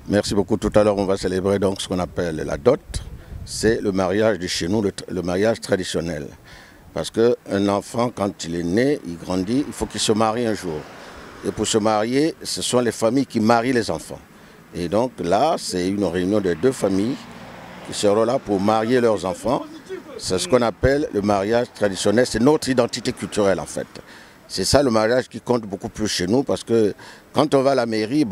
Merci beaucoup. Tout à l'heure, on va célébrer donc ce qu'on appelle la dot. C'est le mariage de chez nous, le mariage traditionnel. Parce qu'un enfant, quand il est né, il grandit, il faut qu'il se marie un jour. Et pour se marier, ce sont les familles qui marient les enfants. Et donc là, c'est une réunion de deux familles qui seront là pour marier leurs enfants. C'est ce qu'on appelle le mariage traditionnel. C'est notre identité culturelle en fait. C'est ça le mariage qui compte beaucoup plus chez nous parce que quand on va à la mairie,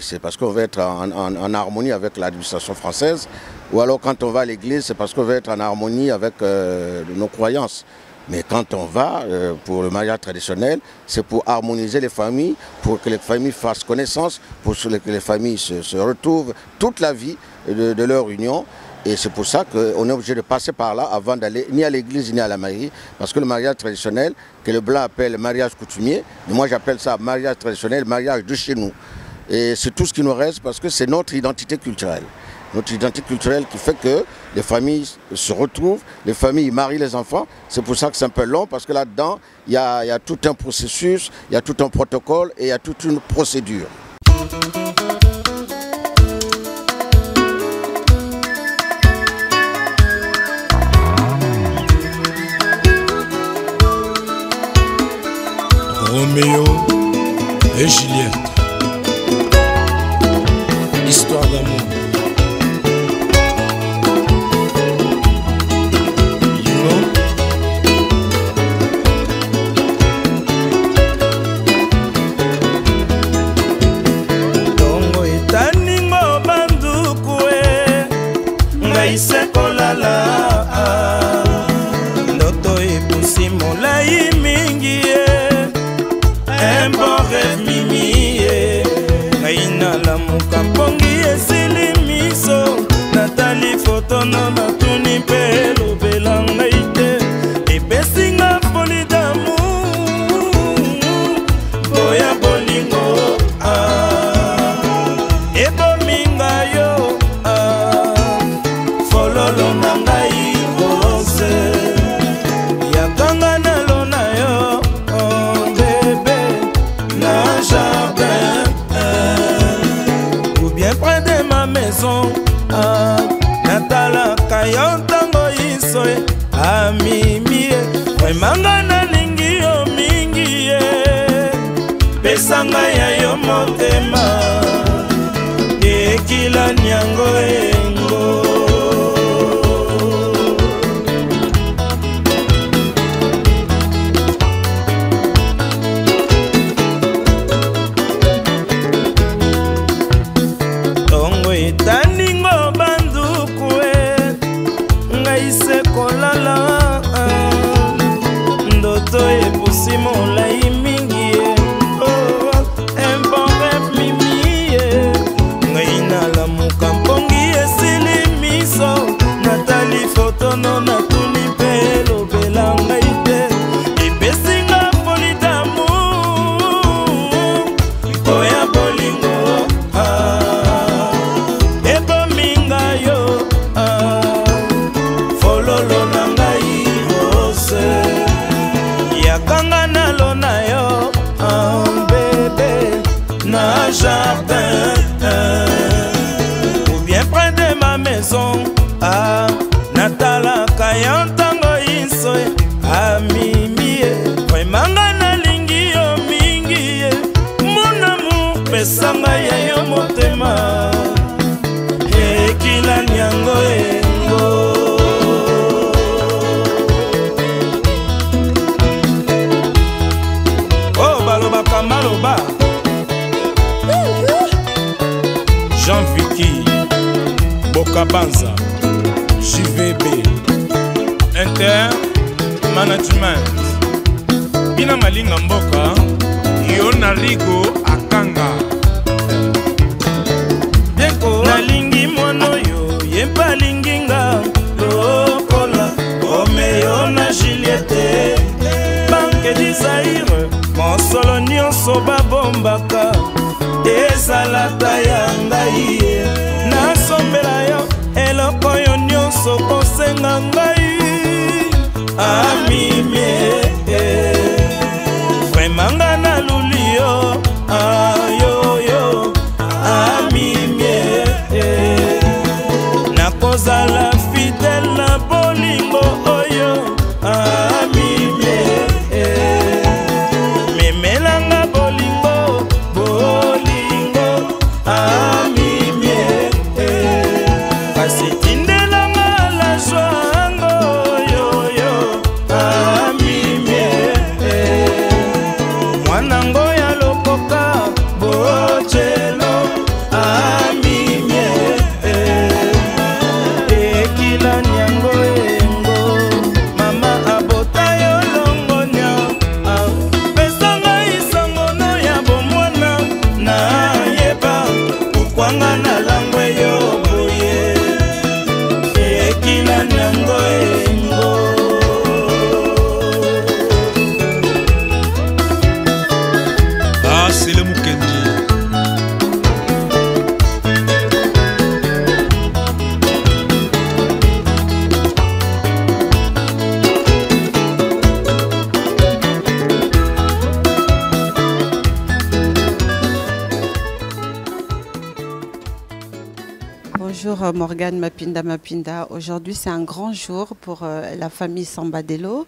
c'est parce qu'on veut être en harmonie avec l'administration française. Ou alors quand on va à l'église, c'est parce qu'on veut être en harmonie avec nos croyances. Mais quand on va pour le mariage traditionnel, c'est pour harmoniser les familles, pour que les familles fassent connaissance, pour que les familles se retrouvent toute la vie de leur union. Et c'est pour ça qu'on est obligé de passer par là avant d'aller ni à l'église ni à la mairie. Parce que le mariage traditionnel, que le blanc appelle le mariage coutumier, mais moi j'appelle ça mariage traditionnel, mariage de chez nous. Et c'est tout ce qui nous reste parce que c'est notre identité culturelle. Notre identité culturelle qui fait que les familles se retrouvent, les familles marient les enfants. C'est pour ça que c'est un peu long parce que là-dedans, il y a tout un processus, il y a tout un protocole et il y a toute une procédure. Roméo et Juliette, histoire d'amour. Tongo etaningo bandukue ngaise kolala ndoto epusi molai mingi un bon rêve mimi ngaina la mukampongi esili miso natali foto no natuni pe lobela ngaite epesinga foli d'amour boya bolingo ebominga yo fololo na ngai rose yakanga na lona yo bébé na jardin ou bien près de ma maison natalaka yo ntango isoe amimie emanga nalingi yo mingi ye pesanga ya yo motema ekila nyango engo tongo etaningo bandukue ngaise kolala ndoto epusi molai mingi un bon rêve mimi ngai nalamuka mpongi esili miso natali foto no natuni mpe lobela ngai te epesinga foli d'amour oya bolingo ebominga yo fololo na ngai rose yakanga na lona yo bébé na jardin ou bien près de ma maison natalaka yo ntango isoe amimie emanga nalingi yo mingi ye mon amour pesanga ya yo motema ekila nyango engo oh balobaka maloba Jean Vicky Bokabanza JVB Inter Management Bina Malinga Mboka Yona Rigo Akanga Deko nalingi mono yo yempa linginga lokola Romeo na Juliette Banque Desire mosolo nyonso babombaka ezalata ya ngai nasombela yo eloko yo nyonso kosenga ngai amimie vraiment nga naluli yo ayoyo amimie kwanga na langwe yo boye ekila nango engo Ah, c'est le Mukendi. Bonjour Morgane Mapinda. Aujourd'hui c'est un grand jour pour la famille Sambadelo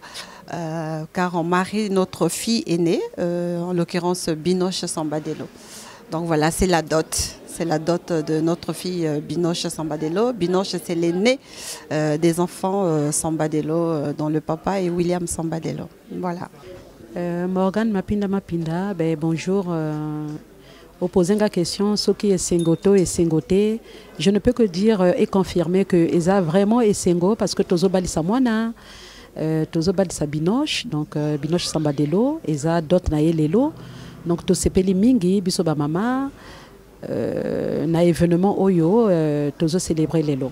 car on marie notre fille aînée, en l'occurrence Binoche Sambadelo. Donc voilà, c'est la dot. C'est la dot de notre fille Binoche Sambadelo. Binoche, c'est l'aîné des enfants Sambadelo, dont le papa est William Sambadelo. Voilà. Morgane Mapinda, ben, bonjour. Au poser une question, ce qui est Sengoto et Sengoté, je ne peux que dire et confirmer que Eza vraiment est Sengo parce que Tozo Bali Samwana, Tozo Bali Binoche, donc Binoche Sambadelo, Eza d'autres nae lelo, donc to sepeli mingi bisoba mama, na événement oyo, Tozo célébrer lelo.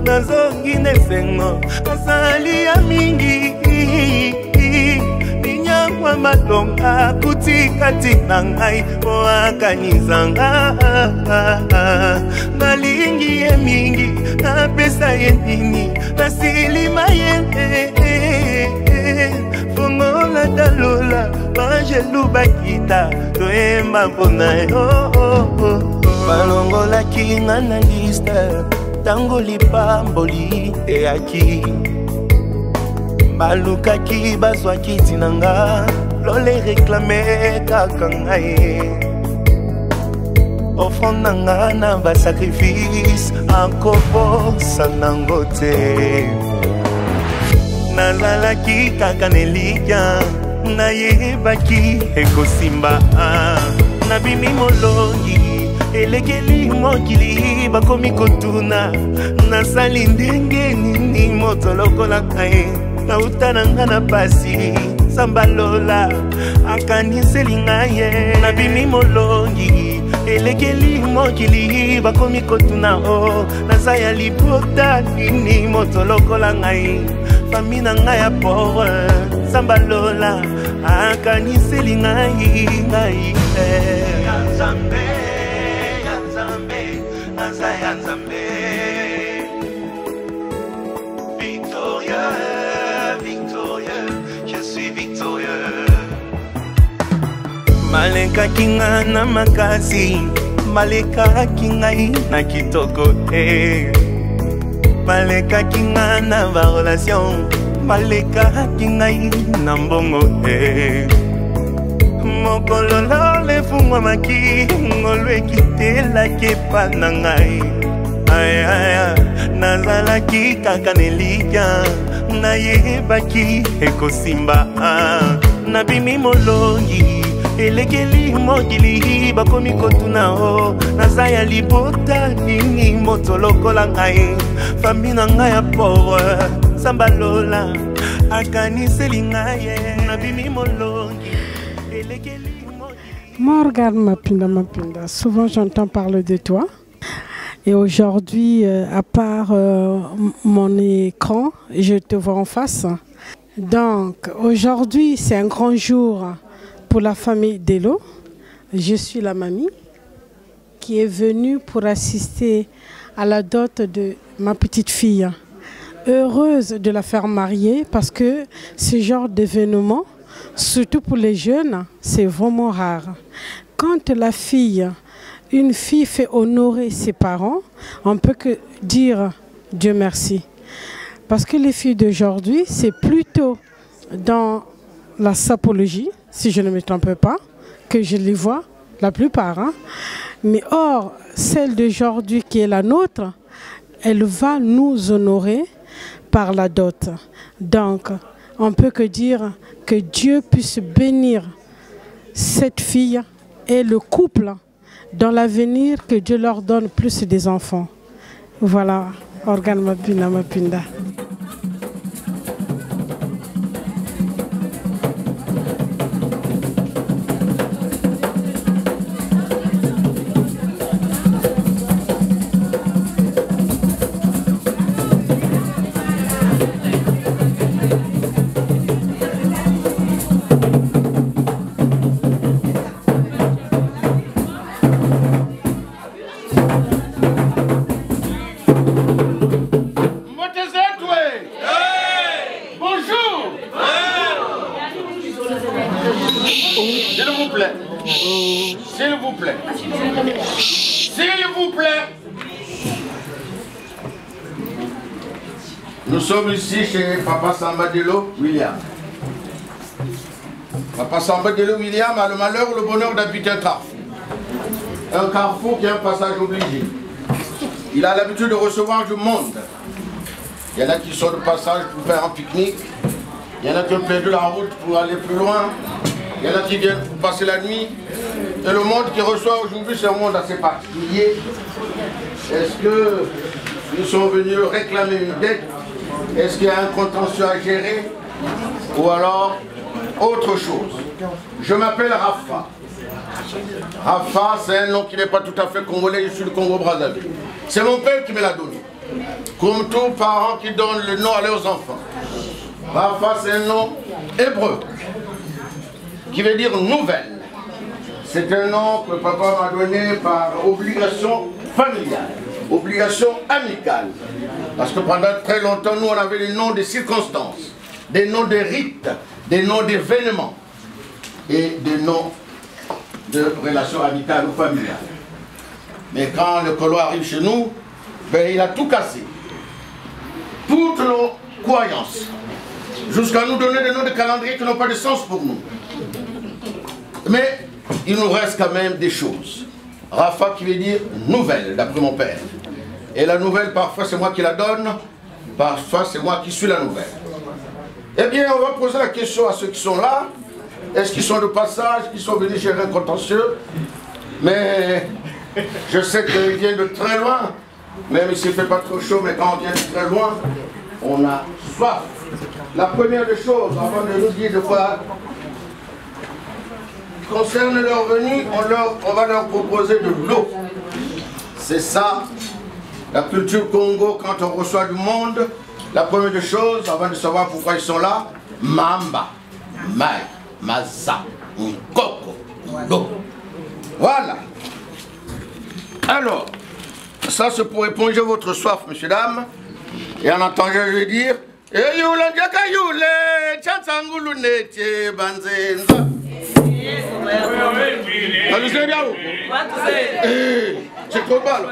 Nazongi nesengo azali ya mingi ninyangwa matonga kutikati na ngai oakanizanga nalingi ye mingi napesa ye nini nasilima ye fongola talola bangelu bakita toyemba mpona yo balongolaki nga na liste tango lipamboli eyaki balukaki bazwaki tinanga lole reklame kaka ngai offrande nanga na basacrifice akobosa nango te nazalaki kaka nelikya nayebaki ekosimba nabimi molongi elekeli mokili bakomi kotuna nasali ndenge nini moto lokola kae nauta na nga na pasi sambalola akaniseli ngai ye nabimi molongi elekeli mokili bakomi kotuna o naza ya libota nini moto lokola ngai fami na ngai ya pauvre sambalola akaniseli ngai Victorieux, je suis victorieux. Maleka kinga na makasi, maleka kingai na kitoko maleka kinga na ba relation, maleka kingai na mbongo Mokolo le fungwa maki ngolwe kitela kepa na ngai aya nazalaki kaka nelikya nayebaki ekosimba nabimi molongi elekeli mokili bakomi kotuna o naza ya libota nini moto lokola ngai fami na ngai ya pauvre sambalola akaniseli ngai nabimi molongi. Morgane Mapinda, souvent j'entends parler de toi. Et aujourd'hui, à part mon écran, je te vois en face. Donc aujourd'hui, c'est un grand jour pour la famille Delo. Je suis la mamie qui est venue pour assister à la dot de ma petite fille. Heureuse de la faire marier parce que ce genre d'événement, surtout pour les jeunes, c'est vraiment rare. Quand une fille fait honorer ses parents, on ne peut que dire Dieu merci. Parce que les filles d'aujourd'hui, c'est plutôt dans la sapologie, si je ne me trompe pas, que je les vois, la plupart. Mais or, celle d'aujourd'hui qui est la nôtre, elle va nous honorer par la dot. Donc, on ne peut que dire que Dieu puisse bénir cette fille et le couple dans l'avenir, que Dieu leur donne plus des enfants. Voilà, Morgane Mapinda Mapinda. Nous sommes ici chez Papa Samba Dello William. Papa Samba Dello William a le malheur ou le bonheur d'habiter un carrefour. Un carrefour qui est un passage obligé. Il a l'habitude de recevoir du monde. Il y en a qui sont de passage pour faire un pique-nique. Il y en a qui ont perdu la route pour aller plus loin. Il y en a qui viennent pour passer la nuit. Et le monde qui reçoit aujourd'hui, c'est un monde assez particulier. Est-ce que nous sommes venus réclamer une dette? Est-ce qu'il y a un contentieux à gérer? Ou alors autre chose? Je m'appelle Rafa. Rafa, c'est un nom qui n'est pas tout à fait congolais, je suis du Congo-Brazzaville. C'est mon père qui me l'a donné. Comme tous parents qui donnent le nom à leurs enfants. Rafa, c'est un nom hébreu, qui veut dire nouvelle. C'est un nom que papa m'a donné par obligation familiale, obligation amicale. Parce que pendant très longtemps, nous, on avait les noms de circonstances, des noms de rites, des noms d'événements et des noms de relations amicales ou familiales. Mais quand le colon arrive chez nous, ben, il a tout cassé. Toutes nos croyances. Jusqu'à nous donner des noms de calendrier qui n'ont pas de sens pour nous. Mais il nous reste quand même des choses. Rafa qui veut dire nouvelle, d'après mon père. Et la nouvelle, parfois c'est moi qui la donne, parfois c'est moi qui suis la nouvelle. Eh bien, on va poser la question à ceux qui sont là. Est-ce qu'ils sont de passage, qu'ils sont venus gérer un contentieux? Mais je sais qu'ils viennent de très loin, même s'il ne fait pas trop chaud, mais quand on vient de très loin, on a soif. La première des choses, avant de nous dire de quoi concerne leur venue, on va leur proposer de l'eau. C'est ça, la culture Congo, quand on reçoit du monde, la première des choses, avant de savoir pourquoi ils sont là, Mamba, Mai, Maza, Nkoko, l'eau. Voilà. Alors, ça c'est pour éponger votre soif, messieurs, dames. Et en entendant, je vais dire, c'est trop mal.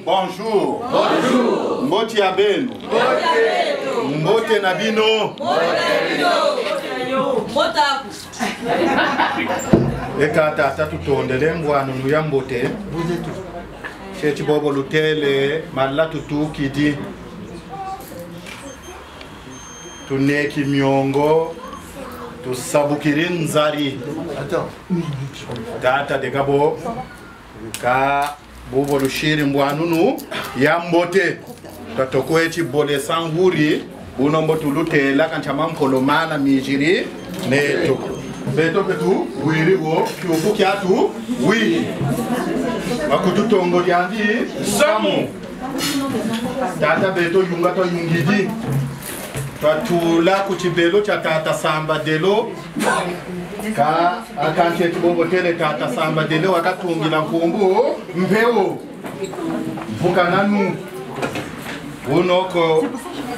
Bonjour. Bonjour. Mboti abenu. Mbote nabino. Eka tata tutondele mbwanu nuyambote. Chechi bobo lutele mala tutu kidi. Tuneki miongo. Tusabukiri nzari. Tata dekabo. Ka Bobo lushiri mbwanunu yambote tatoko eti bole sanguri bunombo tulutela kanchama mkolomana mijiri neto beto petu wiri wo kyufu kyatu wiri akututongo lyandi samu tata beto yunga to yungidi tatula kuchibelo cha tata Samba Dello ka akante tibobo tele tata Samba Dello wakatungira nkumbu mbeo mpukananu unoko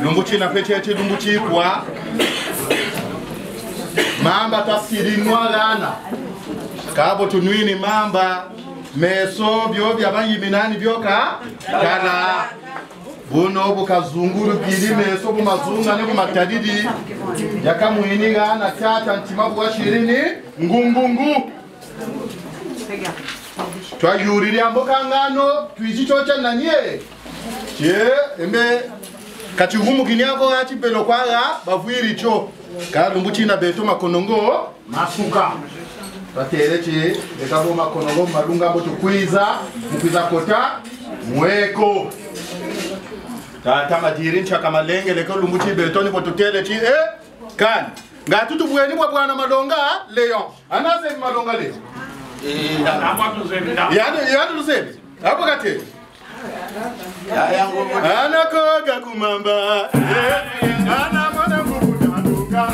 lumbuchi na pechechi lumbuchi kwa mamba tasiri nwalana kabo tunwini mamba meso byo byabayiminani byoka kala buno bukazunguru bwiri meso bumazunga ne bumatadidi yakamwiniga na tata ntima bwa shirini ngungungu twayuriri ambokangano twichichocha nanye embe kati humukini yako ati belo kwaga bavwiri cho kalumbuchi na beto makonongo masuka batereche ekabo makonongo malunga mboto kwiza mukwiza kota mweko tata madiri nchaka malenge leko lumbuchi beto ni boto telechi kan ngatutu bweni bwa bwana malonga leon anaze malonga le yadu lusebe hapo kate anakoga kumamba ana mwana mukutanuka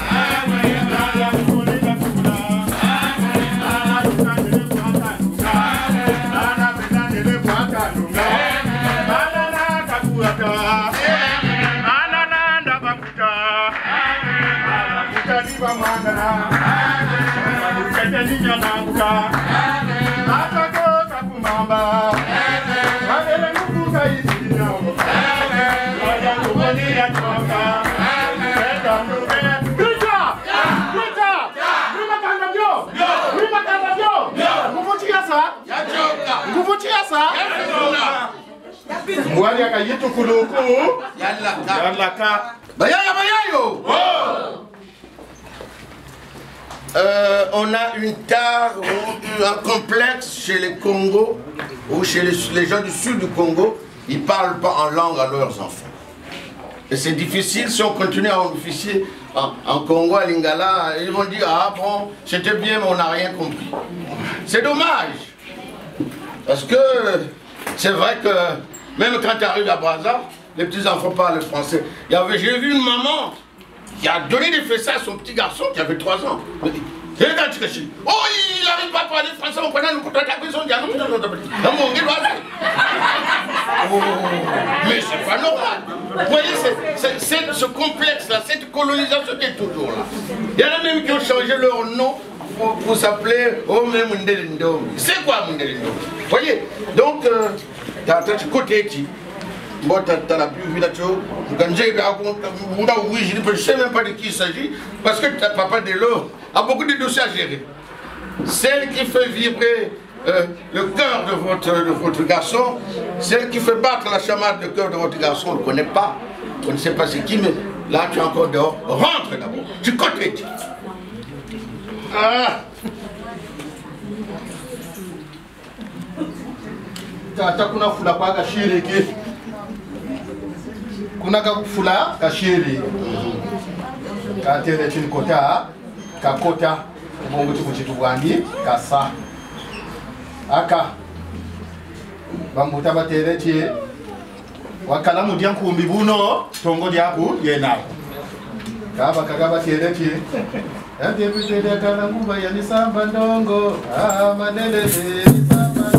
Mwali akayitu kuluku yallaka bayayo On a une tare, un complexe chez les Congos ou chez les gens du sud du Congo, ils ne parlent pas en langue à leurs enfants. Et c'est difficile si on continue à officier en Congo, à Lingala, ils vont dire ah bon, c'était bien mais on n'a rien compris. C'est dommage. Parce que c'est vrai que même quand tu arrives à Brazza, les petits enfants parlent français. J'ai vu une maman qui a donné des fessées à son petit garçon qui avait 3 ans. Oh, il n'arrive pas à parler français, on connaît nous taper son dialogue. Mais c'est pas normal. Vous voyez, c'est ce complexe-là, cette colonisation qui est toujours là. Il y en a même qui ont changé leur nom pour s'appeler Ome Mundelendo. C'est quoi Mundelendo? Vous voyez, donc, tu côté qui. Moi, tu n'as plus vu là-dessus. Quand j'ai je ne sais même pas de qui il s'agit. Parce que Papa Delo a beaucoup de dossiers à gérer. Celle qui fait vibrer le cœur de votre garçon, celle qui fait battre la chamade de cœur de votre garçon, on ne le connaît pas. On ne sait pas c'est qui, mais là, tu es encore dehors. Rentre d'abord. Tu côté. Ah! Tata kuna fula kwa kashiri ki. Kuna fula kashiri. Katere chini kota, kakota, mungu chikuchitugwani, kasa. Aka. Bambuta batere chi. Wakala mudianku mbibuno, tongo diaku, yena. Kaba kagaba tere chi. Ande bitele kana mumba ya nisamba ndongo, manele nisamba.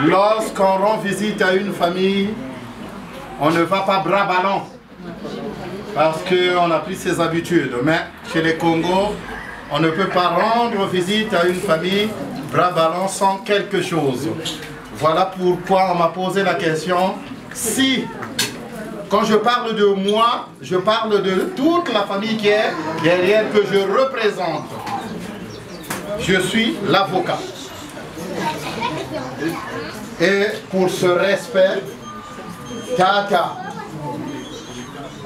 Lorsqu'on rend visite à une famille, on ne va pas bras ballants parce qu'on a pris ses habitudes. Mais chez les Congos, on ne peut pas rendre visite à une famille bras ballants sans quelque chose. Voilà pourquoi on m'a posé la question. Si, quand je parle de moi, je parle de toute la famille qui est derrière, que je représente. Je suis l'avocat. Et pour ce respect, Tata,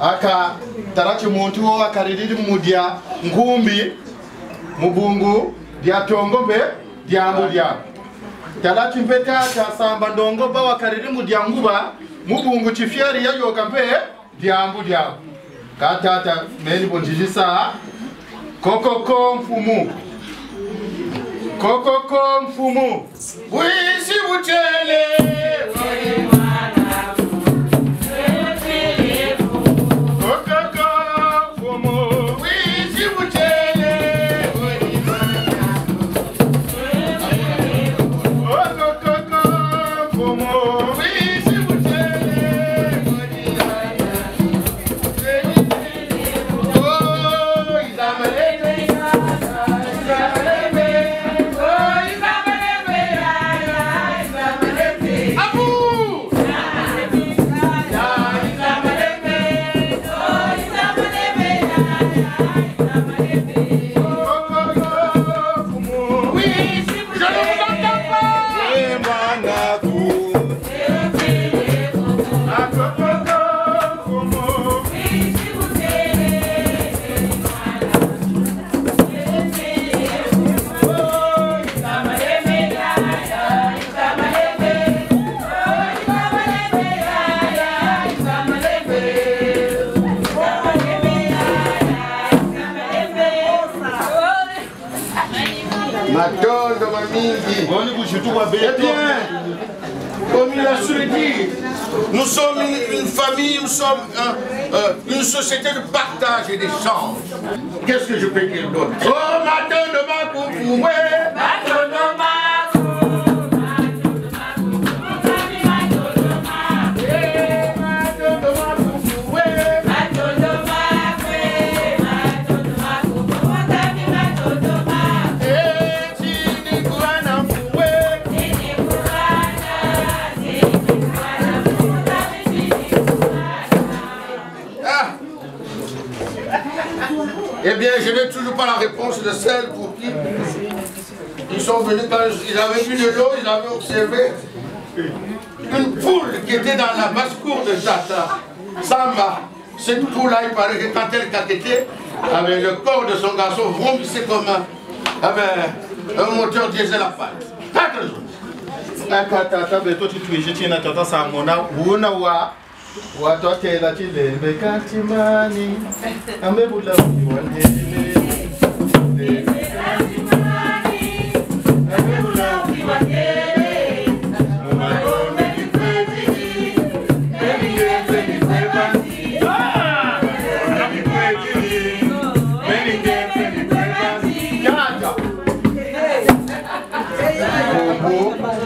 aka tarachi muntu akarididi mudia ngumbi mubungu dia tongombe dia mudia tarachi mpeta samba ndongo ba wakaridi mudia nguba mubungu chifieri yayo kampe dia mudia katata meni bonjijisa Kokoko Mfumu. Kokoko Mfumu. Oui, si vous tenez. Eh bien, comme il a su le dire, nous sommes une famille, nous sommes une société de partage et d'échange. Qu'est-ce que je peux dire d'autre? Oh, matin de ma coucou, ouais, matin de ma Eh bien, je n'ai toujours pas la réponse de celle pour qui ils sont venus quand ils avaient vu de l'eau, ils avaient observé une poule qui était dans la basse-cour de Tata Samba. Cette poule-là, il paraît que quand elle caquettait, avec le corps de son garçon vrombissait comme un moteur diesel à patte. Tata, beto tu na tata samona, una wa. Watoke la chile bekatimani ambe bula wandele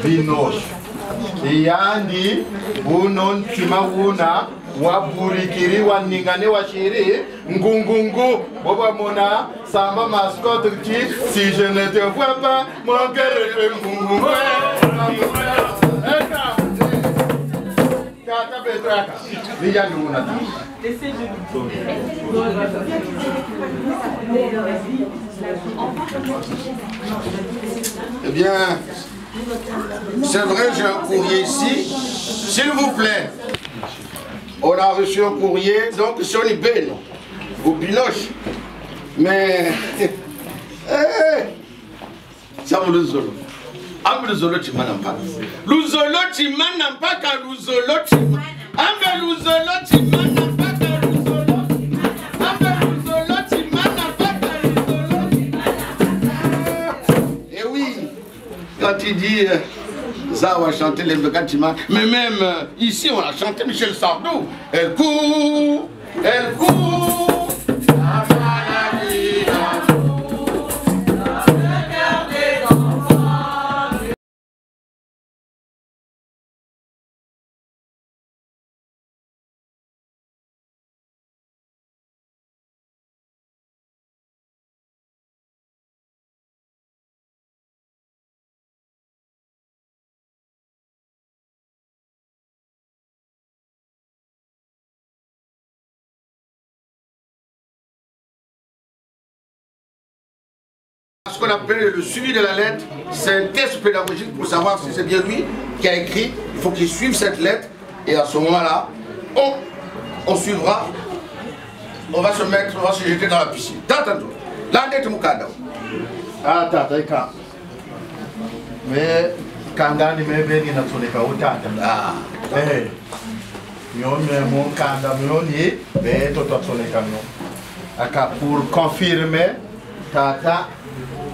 Binoche yani unon timawuna waburikiri waningane washiri ngungungu boba mona samba mascotte qui si je ne te vois pas mon cœur fait ngungungu kata betraka liya nguna Eh bien, c'est vrai, j'ai un courrier ici. S'il vous plaît, on a reçu un courrier, donc Sony Ben, au Binoche. Mais, ça me le zolo. Ambe le zolo tu m'en pas. Le zolo tu m'en pas car le zolo tu m'en. Ambe le zolo tu m'en pas car le zolo. Ambe le zolo tu m'en pas car le zolo. Eh oui, quand il dit ça va chanter les Begatima, mais même ici on a chanté Michel Sardou. Elle court, elle court. Ce qu'on appelle le suivi de la lettre, c'est un test pédagogique pour savoir si c'est bien lui qui a écrit. Il faut qu'il suive cette lettre et à ce moment-là, on suivra, on va se jeter dans la piscine. Tantôt, là, on est Moukada. Ah, tata, mais kangani mebeni na tsoleka utata. Ah. Eh. Nyome mon kanda myoni be to tsoleka no. Aka pour confirmer Tata.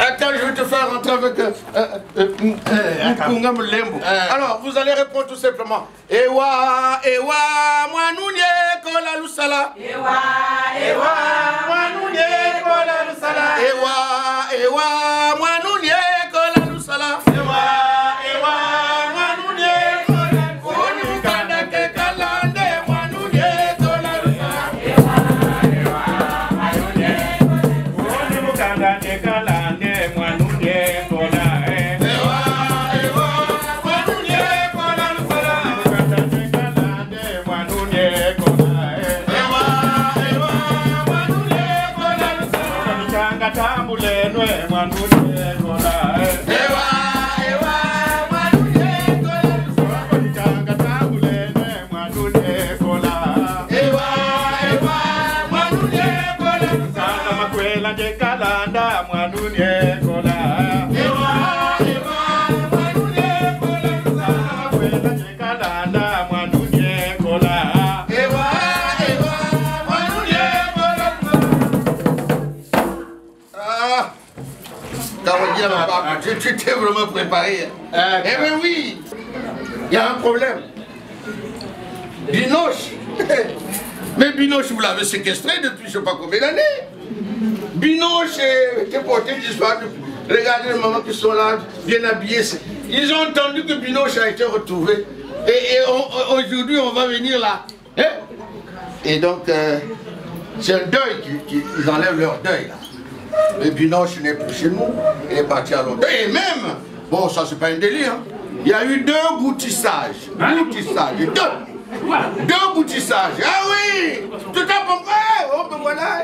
Attends, je vais te faire rentrer avec Mpunga Mlembo. Alors, vous allez répondre tout simplement. Ewa, ewa, mwanunye kola lusala. Ewa, ewa, mwanunye kola lusala. Ewa, ewa, mwanunye kola lusala. Ewa, ewa, mwanunye kola lusala. Oni mukanda ke kalande mwanunye kola lusala. Ewa, ewa, mwanunye kola lusala. Oni mukanda ke kalande mwanunye kola. Ewa, ewa, mwanunye kola lusala. Mukanda ke kalande mwanunye kola. Ewa, ewa, mwanunye kola lusala. Mukanda tambulenwe mwanunye kola. Ewa, ewa, mwanunye kola lusala. Mukanda tambulenwe mwanunye kola. Ewa, ewa, mwanunye kola lusala. Makwela ke kalanda mwanunye kola. Ewa, ewa, mwanunye kola lusala. Makwela ke kalanda mwanunye kola. Ewa, ewa, mwanunye kola lusala. Ah, Karodia, ma papa, tu t'es vraiment préparé. Eh bien oui, il y a un problème. Binoche. Mais Binoche, vous l'avez séquestré depuis je ne sais pas combien d'années. Binoche était porté d'histoire. Regardez les mamans qui sont là, bien habillées. Ils ont entendu que Binoche a été retrouvé. Et aujourd'hui, on va venir là. Hein? Et donc, c'est un deuil, ils enlèvent leur deuil là. Mais Binoche n'est plus chez nous, il est parti à Londres. Et même, bon, ça c'est pas un délire, hein. Il y a eu 2 boutissages. Deux boutissages. Ah oui, tout à fait. Oh ben voilà.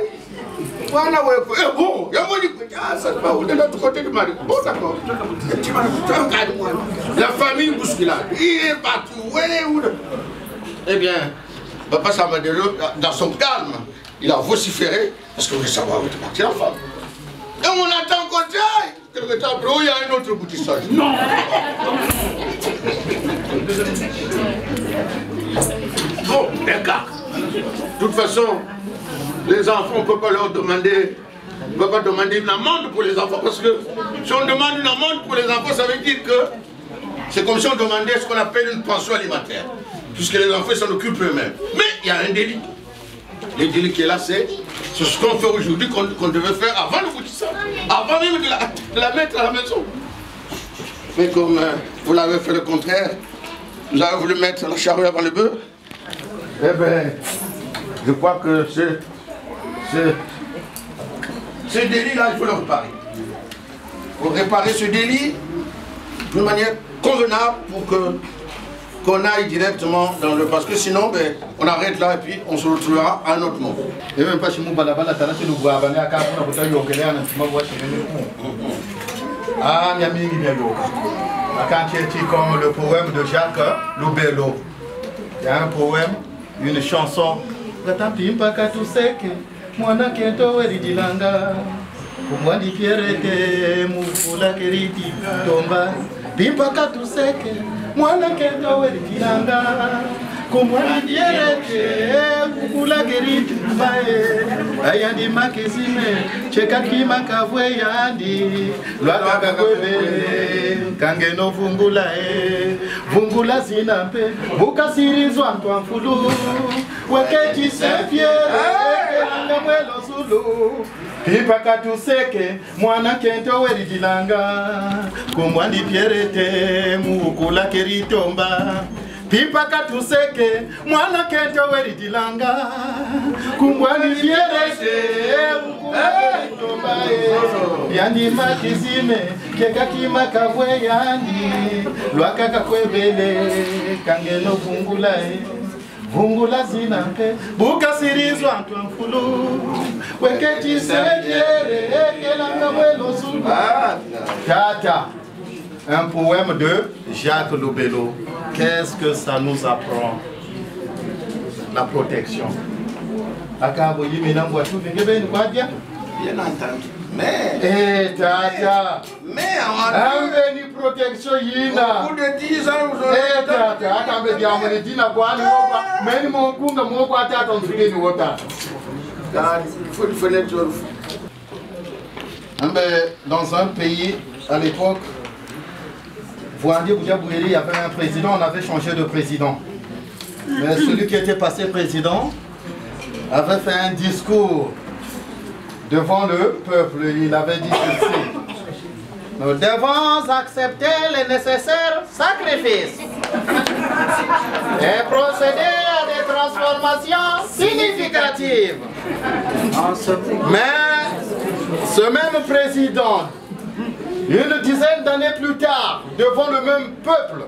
Voilà, ouais. Bon, il y a mon dit, ah, ça va, on est de l'autre côté du mari. Bon, d'accord. La famille bousculade. Il est partout. Eh bien, papa Sambadelo, dans son calme, il a vociféré parce qu'on voulait savoir où était parti l'enfant. Et on attend qu'on aille. Quelque temps après, il y a un autre boutissage. Non. Bon, d'accord. De toute façon, les enfants, on ne peut pas leur demander, on ne peut pas demander une amende pour les enfants, parce que si on demande une amende pour les enfants, ça veut dire que c'est comme si on demandait ce qu'on appelle une pension alimentaire, puisque les enfants s'en occupent eux-mêmes. Mais il y a un délit. Le délit qui est là, c'est ce qu'on fait aujourd'hui qu'on devait faire avant le boutissage, avant même de la mettre à la maison. Mais comme vous l'avez fait le contraire, vous avez voulu mettre la charrue avant le bœuf, eh bien, je crois que ce délit-là, il faut le réparer. Il faut réparer ce délit d'une manière convenable pour qu'on aille directement dans le... Parce que sinon, ben, on arrête là et puis on se retrouvera à un autre moment. Et même pas chez nous, ah, comme le poème de Jacques Loubello. Il y a un poème, une chanson. Mwana kento weridilanga kumwandi pierete mufula keriti tomba pimpa katuseke mwana kento weridilanga kumwandi pierete mufula keriti bae ayandi makizime cheka kima kavwe yandi lwaka kwebele kangeno vungula vungula zinampe bukasirizwa ntwa mfulu weketi sefiere mwelo zulu pipa katuseke mwana kento weridilanga kumwandi pierete mukula keritomba pipa katuseke mwana kento weridilanga kumwandi pierete mukula keritomba yandi makizime keka kima kavwe yandi lwaka kakwebele kangeno vungula vungula zinampe bukasirizwa ntwa mfulu weketi sejere ekelanga mwelo zulu. Tata, un poème de Jacques Loubello. Qu'est-ce que ça nous apprend? La protection. Akabo yimina mbwatu vingebeni kwa dia? Bien entendu. Mais... tata. Mais on ni protection yina. Au bout de 10 ans, vous aurez... tata, akambe diamone dina bwani woba. Meni mkunga mwokwa tata mfile ni wota. Il faut le fenêtre. Dans un pays, à l'époque, il y avait un président, on avait changé de président. Mais celui qui était passé président avait fait un discours devant le peuple. Il avait dit ceci: nous devons accepter les nécessaires sacrifices et procéder à des transformations significatives. Mais ce même président, une dizaine d'années plus tard, devant le même peuple,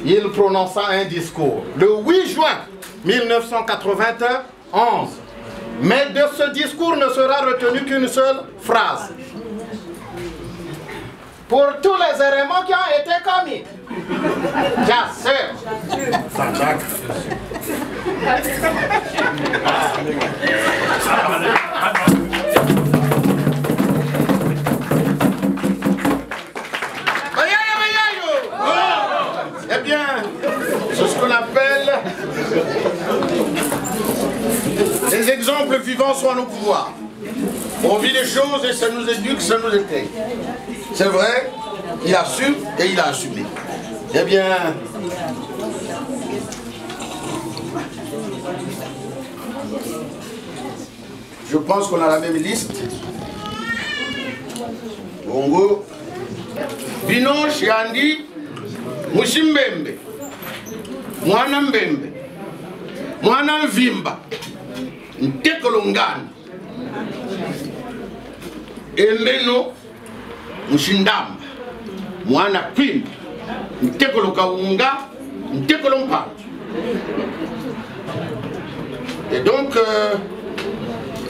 il prononça un discours le 8 juin 1991. Mais de ce discours ne sera retenu qu'une seule phrase: pour tous les éléments qui ont été commis. Bien sûr. Eh bien, c'est ce qu'on appelle les exemples vivants sont à nos pouvoirs. On vit des choses et ça nous éduque, ça nous éteint. C'est vrai, il a su et il a assumé. Eh bien, je pense qu'on a la même liste. Bongo, Bino, Chiandi, Mushimbembe, Mwana Mbembe, Mwana Mvimba, Ntekolongani, Embeno, Mushindamba, Mwana Pimba, Ntekolokaunga, Ntekolompa. Et donc,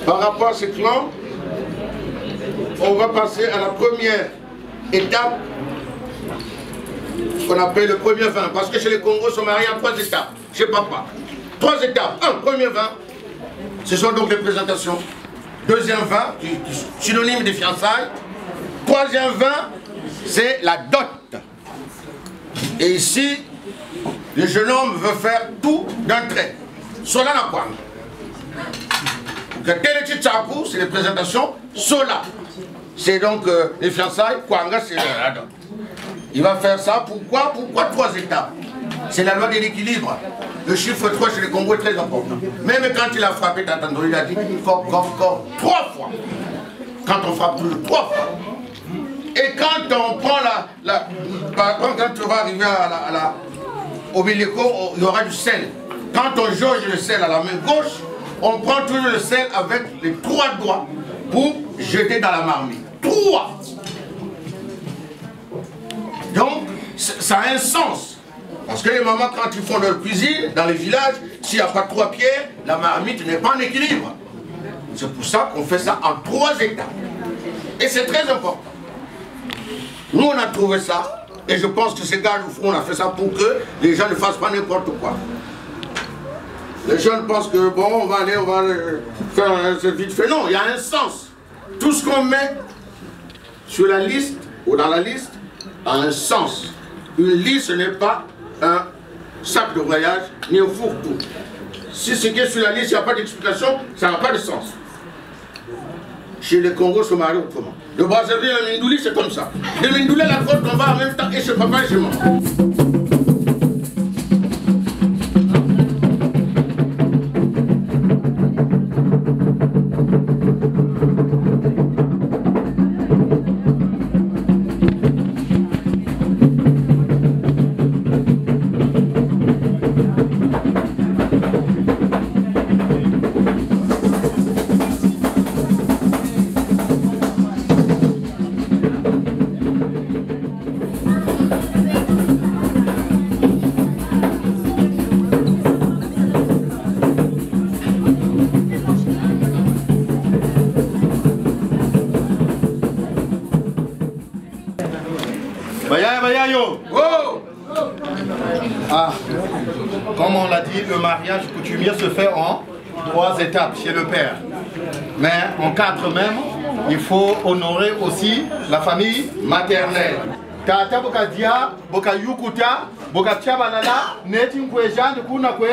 par rapport à ce clan, on va passer à la première étape qu'on appelle le premier vin. Parce que chez les Congos, sont mariés en 3 étapes. Chez papa. 3 étapes. Premier vin, ce sont donc les présentations. Deuxième vin, synonyme des fiançailles. Troisième vin, c'est la dot. Et ici, le jeune homme veut faire tout d'un trait. Sola na kwanga. C'est les présentations. Sola, c'est donc les fiançailles. Kwanga, c'est la dot. Il va faire ça. Pourquoi? Pourquoi 3 étapes? C'est la loi de l'équilibre. Le chiffre 3 chez les Congos est très important. Même quand il a frappé, t'as entendu, il a dit corps, 3 fois. Quand on frappe toujours 3 fois. Et quand on prend par exemple, quand tu vas arriver au Bilico, il y aura du sel. Quand on jauge le sel à la main gauche, on prend toujours le sel avec les 3 doigts pour jeter dans la marmite. 3. Donc, ça a un sens. Parce que les mamans, quand ils font leur cuisine, dans les villages, s'il n'y a pas 3 pierres, la marmite n'est pas en équilibre. C'est pour ça qu'on fait ça en 3 étapes. Et c'est très important. Nous, on a trouvé ça, et je pense que ces gars, on a fait ça pour que les gens ne fassent pas n'importe quoi. Les jeunes pensent que, bon, on va faire un vite fait. Non, il y a un sens. Tout ce qu'on met sur la liste, ou dans la liste, a un sens. Une liste, ce n'est pas un sac de voyage, ni un fourre-tout. Si ce qui est sur la liste, il n'y a pas d'explication, ça n'a pas de sens. Chez les Congos, se marie autrement. Le Brazzaville et le Mindouli, c'est comme ça. Le Mindouli, la côte, on va en même temps, et chez papa et chez maman. Ah, comme on l'a dit, le mariage coutumier se fait en 3 étapes chez le père. Mais en 4 même, il faut honorer aussi la famille maternelle. Tata bokadia, bokayukuta, bokatia balala, neti nkweja ndikuna kwe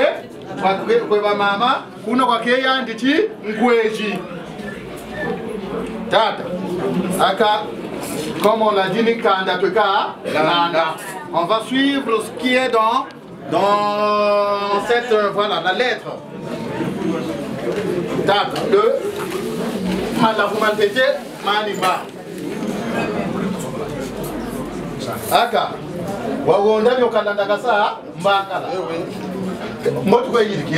ba mama, kuna kwa keya nditi nkweji. Tata. Aka, comme on l'a dit, Nikanda Tuka, on va suivre ce qui est dans cette, voilà, la lettre. Tata, le Malafumaltete, Maniba. Aka, Wawonda Yokanandagasa, Mbakala. Motu kwa yiriki,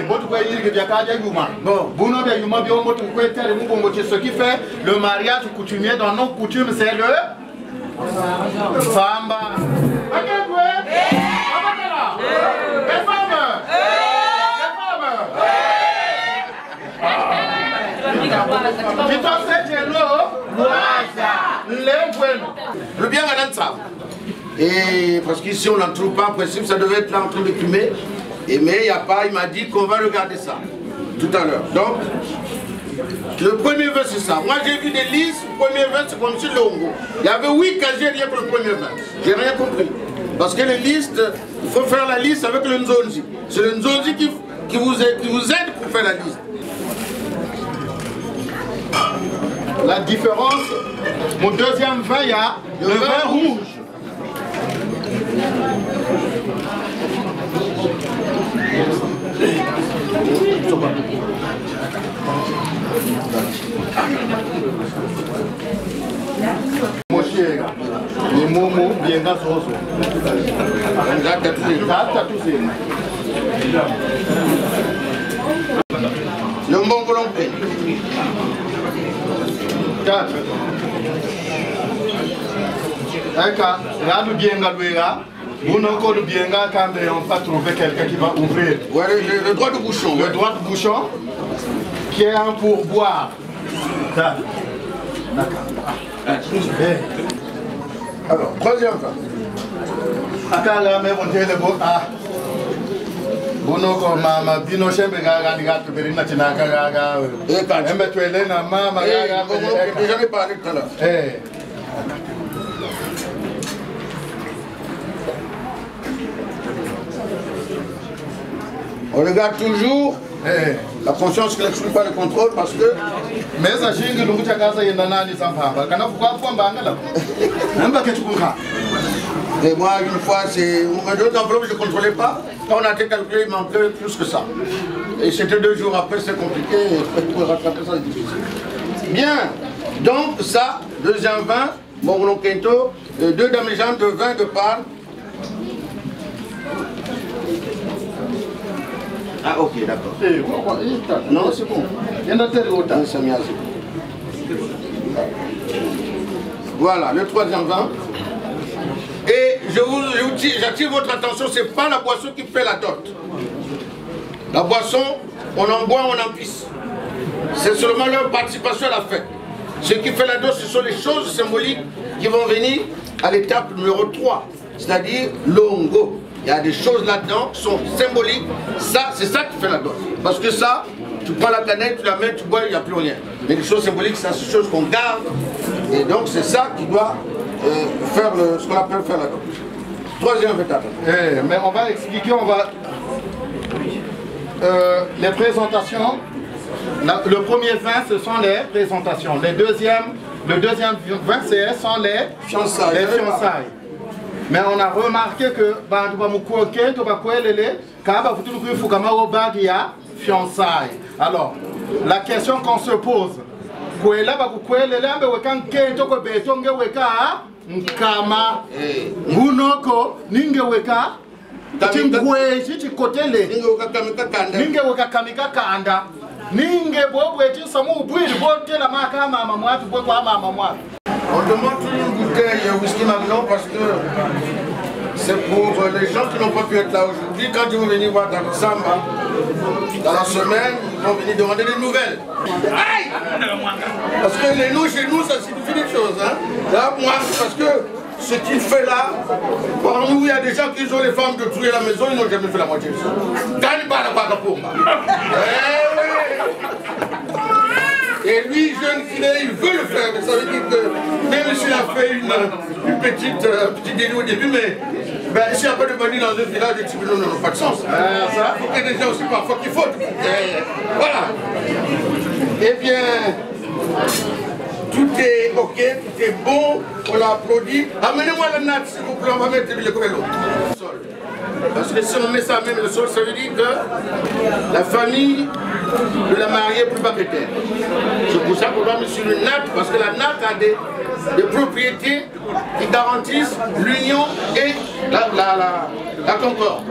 motu kwa yiriki vya kaja yuma. Buno vya yuma vya motu kwa tere mungu motu. Ce qui fait le mariage coutumier dans nos coutumes, c'est le Famba. Akekwe? Abatela? Les femmes? Les femmes? Qui t'en sait le bien à ça. Et parce qu'ici on n'en trouve pas, en principe ça devait être là en train de fumer. Mais il n'y a pas, il m'a dit qu'on va regarder ça tout à l'heure. Donc, le premier vin c'est ça. Moi j'ai vu des listes, le premier vin c'est comme sur Longo. Il y avait 8 casiers rien pour le premier vin. J'ai rien compris. Parce que les listes, il faut faire la liste avec le Nzonzi. C'est le Nzonzi qui vous aide pour faire la liste. La différence, mon deuxième vin, il y a le vin rouge. Les momo bien gasoso. Le bon volonté. 4. Aka, là nous bien galouera. Vous n'avez encore bien quand on va trouver quelqu'un qui va ouvrir. Ouais, le droit de bouchon. Le droit de bouchon qui est un pourboire. Alors, troisième fois. Aka là mais on dit le beau. Ah. Bonoko mama bino shembe gaga digato berina chinaka gaga. Embe tuele na mama gaga. J'en ai parlé tout à l'heure. On regarde toujours la conscience qui n'exclut pas le contrôle parce que. Mais ça j'ai que nous casa yendana ni sampamba. Kana pourquoi mbanga là. Namba ketukuka. Et moi, une fois, c'est. D'autres enveloppes, je ne contrôlais pas. Quand on a été calculé, il manquait plus que ça. Et c'était 2 jours après, c'est compliqué. Et pour rattraper ça, c'est difficile. Bien. Donc, ça, deuxième vin, Mongono Kento, 2 damigeants de vin de part. Ah, ok, d'accord. Non, c'est bon. Voilà, le troisième vin. Et j'attire votre attention, ce n'est pas la boisson qui fait la dot. La boisson, on en boit, on en pisse. C'est seulement leur participation à la fête. Ce qui fait la dot, ce sont les choses symboliques qui vont venir à l'étape numéro 3, c'est-à-dire l'ongo. Il y a des choses là-dedans qui sont symboliques. Ça, c'est ça qui fait la dot. Parce que ça, tu prends la canette, tu la mets, tu bois, il n'y a plus rien. Mais les choses symboliques, c'est ces choses qu'on garde. Et donc, c'est ça qui doit faire ce qu'on appelle faire la dot. Troisième étape. Mais on va expliquer, les présentations. Le premier vin, ce sont les présentations. Le deuxième vin, ce sont les fiançailles. Mais on a remarqué que alors, la question qu'on se pose, on demande une bouteille whisky Magnum parce que c'est pour les gens qui n'ont pas pu être là aujourd'hui. Quand ils vont venir voir dans le Samba, dans la semaine, ils vont venir demander des nouvelles. Aïe! Parce que les noms chez nous, ça signifie des choses. Hein? Là, moi, parce que ce qu'il fait là, parmi nous, il y a des gens qui ont les femmes de trouver la maison, ils n'ont jamais fait la moitié de ça. Et lui, jeune filet, il veut le faire, mais ça veut dire que même s'il a fait une petite délit au début, mais s'il n'y a pas de bandit dans un village, les tribunaux n'ont pas de sens. Ça, il faut qu'il y ait des gens aussi parfois qui fautent. Voilà. Eh bien, ok, tout est bon, on l'a applaudi. Amenez-moi la natte, s'il vous plaît, on va mettre le vélo. Parce que si on met ça même le sol, ça veut dire que la famille de la mariée est plus bas que terre. C'est pour ça qu'on doit mettre sur une natte, parce que la natte a des propriétés qui garantissent l'union et la concorde.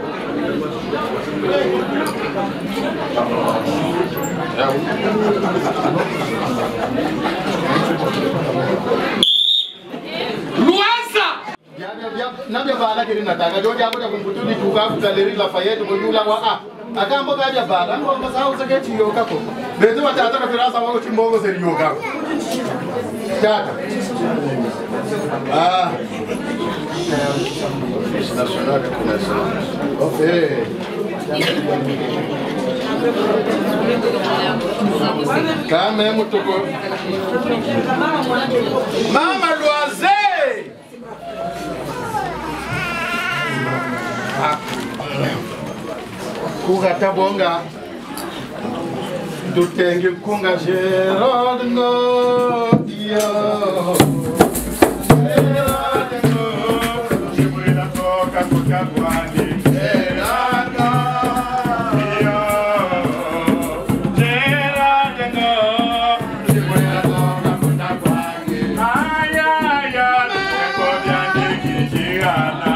Nabia bala kiri nataka jodi hapo ya kumputuli tuka kugaleri Lafayette muyula wa akambo kaja bala ngo sawu sake chiyo kako bezo watata ka firasa wako chimbongo seri yoga tata National de connaissance. Okay. Quand même toko Mama Loisé. Kugata bonga dutenge kunga Gerard no yo Gerard no chimwela toka kutagwani Gerard no yo Gerard no chimwela toka kutagwani aya ngoja nikijana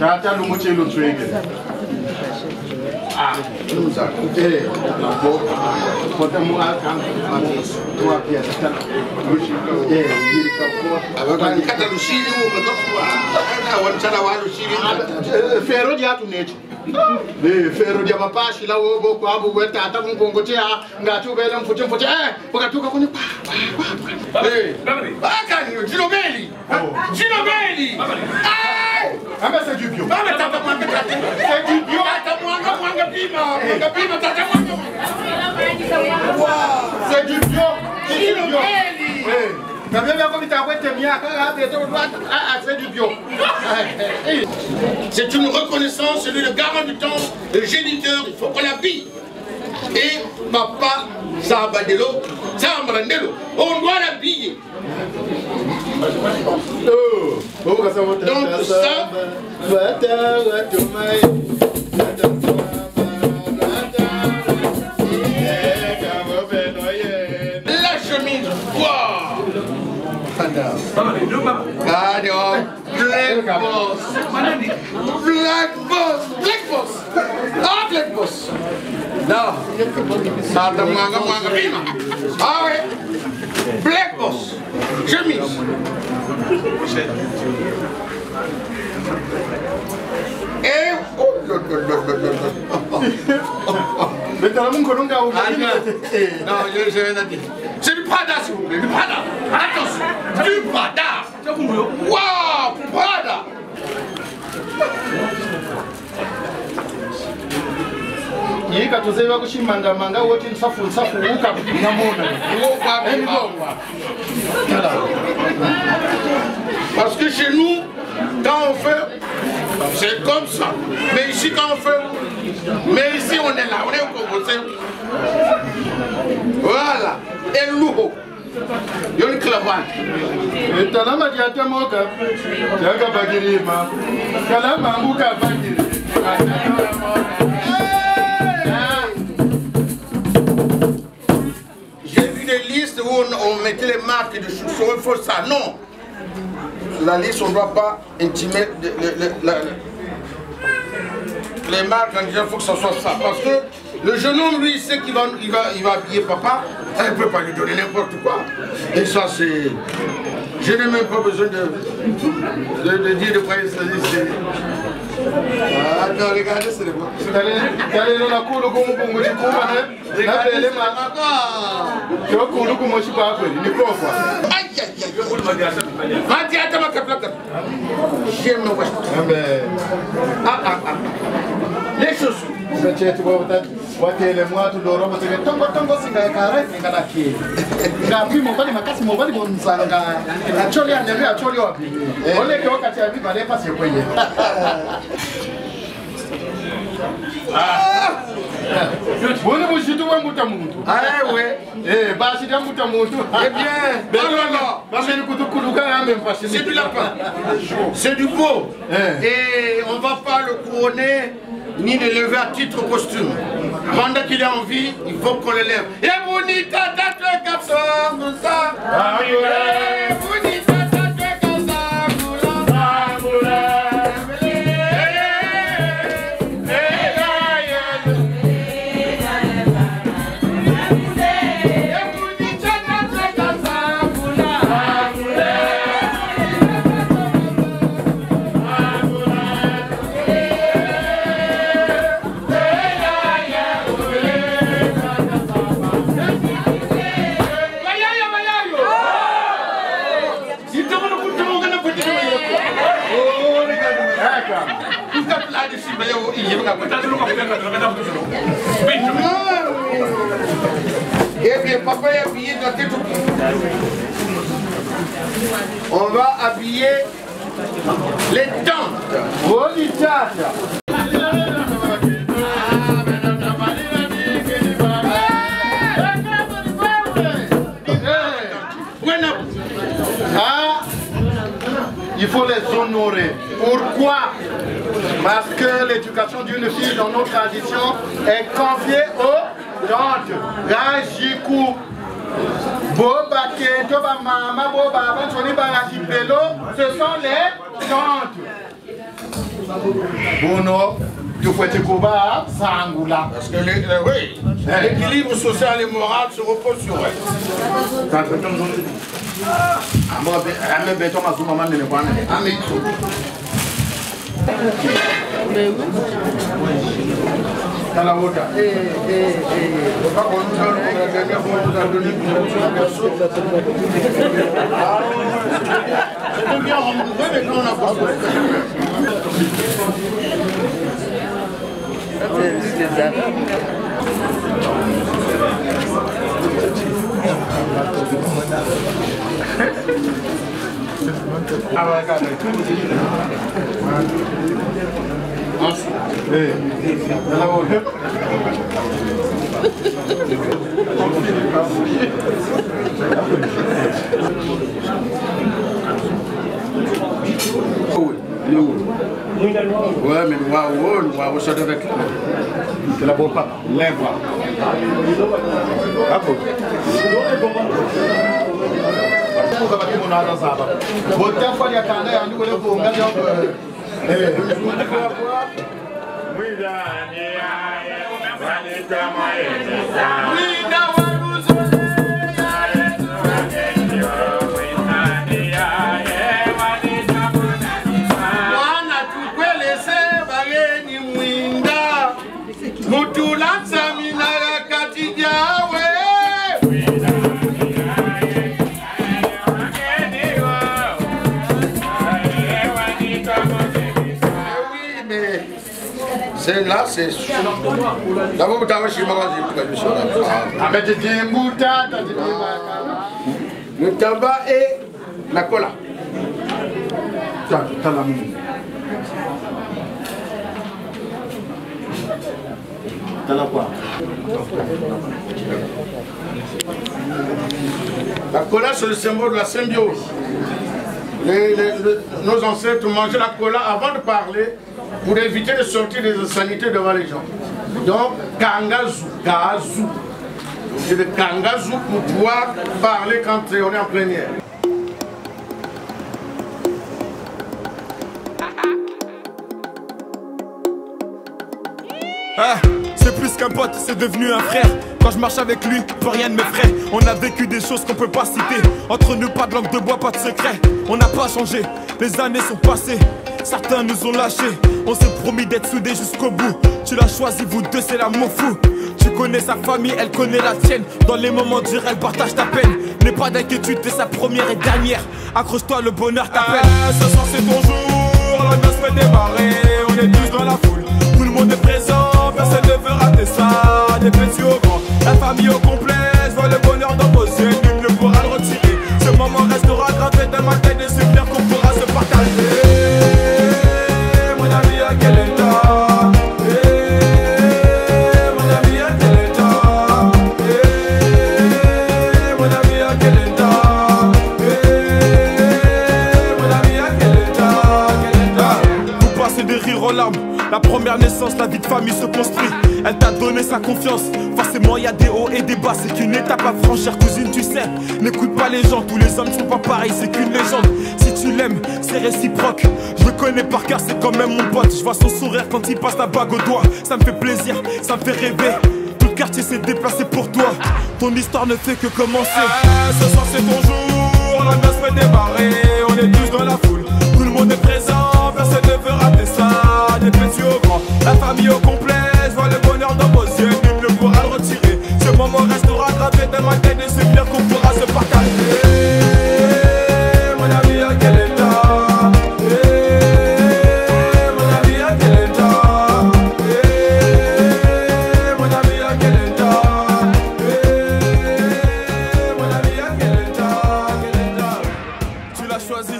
Tata lumuche lutswege. Lusa. Pota mua kan tua pia tata. Luchi. Yiri kapo. Abaka kata lushiri wo mekafua. Ana wanchana wa lushiri. Fero dia tunechi. Fero dia mapashi la wo boko abu weta ata kungongotea ngatu bela mfute wakatuka kwenye baka ni Jinobeli. Jinobeli. Ah mais c'est du bio. C'est du bio. C'est du bio. C'est du bio. C'est une reconnaissance, c'est le garant du temps, le géniteur, il faut qu'on l'habille. Et papa Sambadelo, on doit l'habiller. Donc ça, la chemise, wow. Black boss. Ah, black boss. Non. Ah ouais. Black boss. Chemise. Et c'est du Prada, s'il vous plaît, du Prada. Attention, du Prada. Waouh, Prada. Parce que chez nous, quand on fait, c'est comme ça. Mais ici, quand on fait, mais ici, on est là, on est au Congo. Voilà. Et l'ouho. Il y a une clavante. Et talama diata moka. Jaga bagirima. Kalama muka bagiri. J'ai vu des listes où on mettait les marques de chaussures, il faut ça. Non. La liste, on ne doit pas intimer les marques en disant qu'il faut que ce soit ça. Parce que le jeune homme, lui, il sait qu'il va habiller papa. Il ne peut pas lui donner n'importe quoi. Et ça, c'est... Je n'ai même pas besoin de dire de quoi il s'agit. Attends, regardez, c'est le bon. Les chaussures. C'est du lapin, c'est du veau, et on ne va pas le couronner ni le lever à titre posthume. Pendant qu'il est en vie, il faut qu'on le lève. Et bonita tata kapsa musa. Bonita tata kapsa musa. Eh bien, papa est habillé dans tes tout. On va habiller les tentes. Oh, les il faut les honorer. Pourquoi? Parce que l'éducation d'une fille dans nos traditions est confiée aux tantes. Rajikou, Bobake, Toba Mama, Boba, ce sont les tantes. Bono, tu fais tes combats, Sangula. Parce que l'équilibre social et moral se repose sur elle. Ouais, mais waouh, ça devait être c'est la bonne part. Lève-la. Ah bon. C'est là, c'est sûr. D'abord, vous avez chez moi, le tabac et la cola. La cola, c'est le symbole de la symbiose. Nos ancêtres mangeaient la cola avant de parler pour éviter de sortir des insanités devant les gens. Donc, kangazu, gazu. C'est le kangazu pour pouvoir parler quand on est en plénière. Ah, c'est C'est plus qu'un pote, c'est devenu un frère. Quand je marche avec lui, plus rien ne m'effraie. On a vécu des choses qu'on peut pas citer. Entre nous, pas de langue de bois, pas de secret. On n'a pas changé, les années sont passées. Certains nous ont lâchés. On s'est promis d'être soudés jusqu'au bout. Tu l'as choisi, vous deux, c'est l'amour fou. Tu connais sa famille, elle connaît la tienne. Dans les moments durs, elle partage ta peine. N'aie pas d'inquiétude, t'es sa première et dernière. Accroche-toi, le bonheur t'appelle. Ce soir c'est ton jour, l'ambiance fait démarrer. On est tous dans la foule, tout le monde est présent. Personne ne veut rater ça, des petits au grand. La famille au complet, je vois le bonheur dans vos yeux. Nul ne pourra le retirer. Ce moment restera gravé dans ma tête. Des souvenirs qu'on pourra se partager. Mon ami, à quel état? Mon ami, à quel état? Mon ami, à quel état? Mon ami, à quel état? Vous passez des rires aux larmes. La première naissance, la vie de famille se construit. Elle t'a donné sa confiance. Forcément y a des hauts et des bas. C'est qu'une étape à franchir, cousine, tu sais. N'écoute pas les gens, tous les hommes sont pas pareils. C'est qu'une légende, si tu l'aimes, c'est réciproque. Je le connais par cœur, c'est quand même mon pote. Je vois son sourire quand il passe la bague au doigt. Ça me fait plaisir, ça me fait rêver. Tout le quartier s'est déplacé pour toi. Ton histoire ne fait que commencer. Ce soir c'est ton jour, l'ambiance fait démarrer. On est tous dans la foule, tout le monde est présent. Personne ne veut rater ça, des petits au grand. La famille au complet, je vois le bonheur dans vos yeux. Nul ne pourra le retirer. Ce moment restera gravé dans ma tête. Des souvenirs qu'on pourra se partager. Mon ami, à quel état? Mon ami, à quel état? Mon ami, à quel état? Mon ami, à quel état? Tu l'as choisi,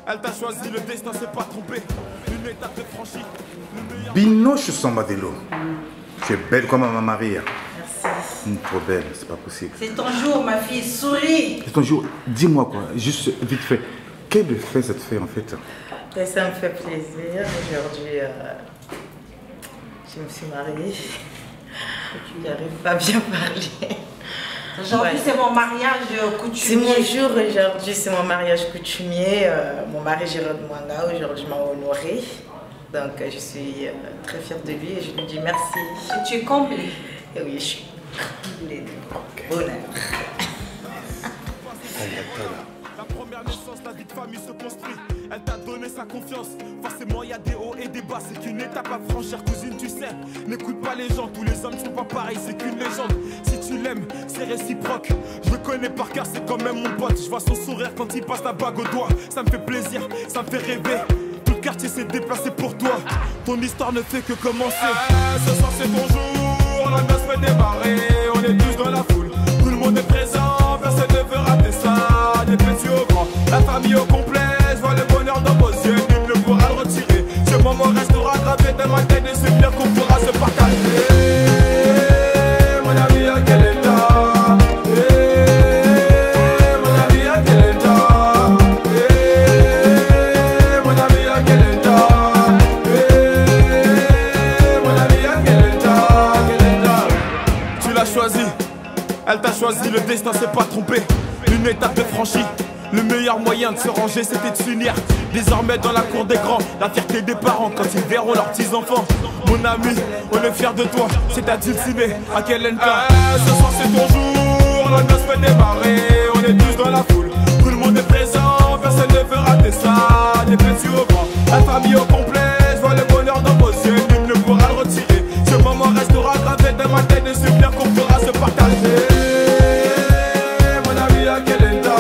elle t'a choisi. Le destin s'est pas trompé. Une étape est franchie. Binoche Sambadelo, tu es belle comme ma Maria. Merci. Trop belle, c'est pas possible. C'est ton jour, ma fille, souris. C'est ton jour, dis-moi quoi, juste vite fait, quel effet ça te fait en fait? Et ça me fait plaisir. Aujourd'hui, je me suis mariée. Tu n'arrives pas à bien parler. Aujourd'hui, c'est mon mariage coutumier. C'est mon jour aujourd'hui, c'est mon mariage coutumier. Mon mari Gérard Mwanga, aujourd'hui, m'a honorée. Donc, je suis très fière de lui et je lui dis merci. Et tu es comblée? Et oui, je suis comblée de bonheur. La première naissance, la vie de famille se construit. Elle t'a donné sa confiance. Forcément y a des hauts et des bas. C'est qu'une étape à franchir, cousine, tu sais. N'écoute pas les gens, tous les hommes sont pas pareils. C'est qu'une légende, si tu l'aimes, c'est réciproque. Je le connais par cœur, c'est quand même mon pote. Je vois son sourire quand il passe la bague au doigt. Ça me fait plaisir, ça me fait rêver. Tout le quartier s'est déplacé pour toi. Ton histoire ne fait que commencer. Ce soir c'est ton jour, l'ambiance fait démarrer. On est tous dans la foule, tout le monde est présent. Personne ne veut rater ça, des petits au grand. La famille au complet, je vois le bonheur dans vos yeux. Nul ne pourra le retirer. Ce moment restera gravé dans ma tête. Des souvenirs qu'on pourra se partager. Mon ami, à quel état? Mon ami, à quel état? Mon ami, à quel état? Mon ami, à quel état? Tu l'as choisi, elle t'a choisi. Le destin s'est pas trompé. Une étape est franchie. Le meilleur moyen de se ranger, c'était de s'unir. Désormais dans la cour des grands, la fierté des parents quand ils verront leurs petits-enfants. Mon ami, on est fiers de toi, c'est à Dulciné, à Kelenta. Ce soir c'est ton jour, l'ambiance fait démarrer. On est tous dans la foule, tout le monde est présent. Personne ne veut rater ça, des petits au grand. La famille au complet, je vois le bonheur dans vos yeux. Nul ne pourra le retirer. Ce moment restera gravé dans ma tête. Des souvenirs qu'on pourra se partager. Mon ami, à quel état?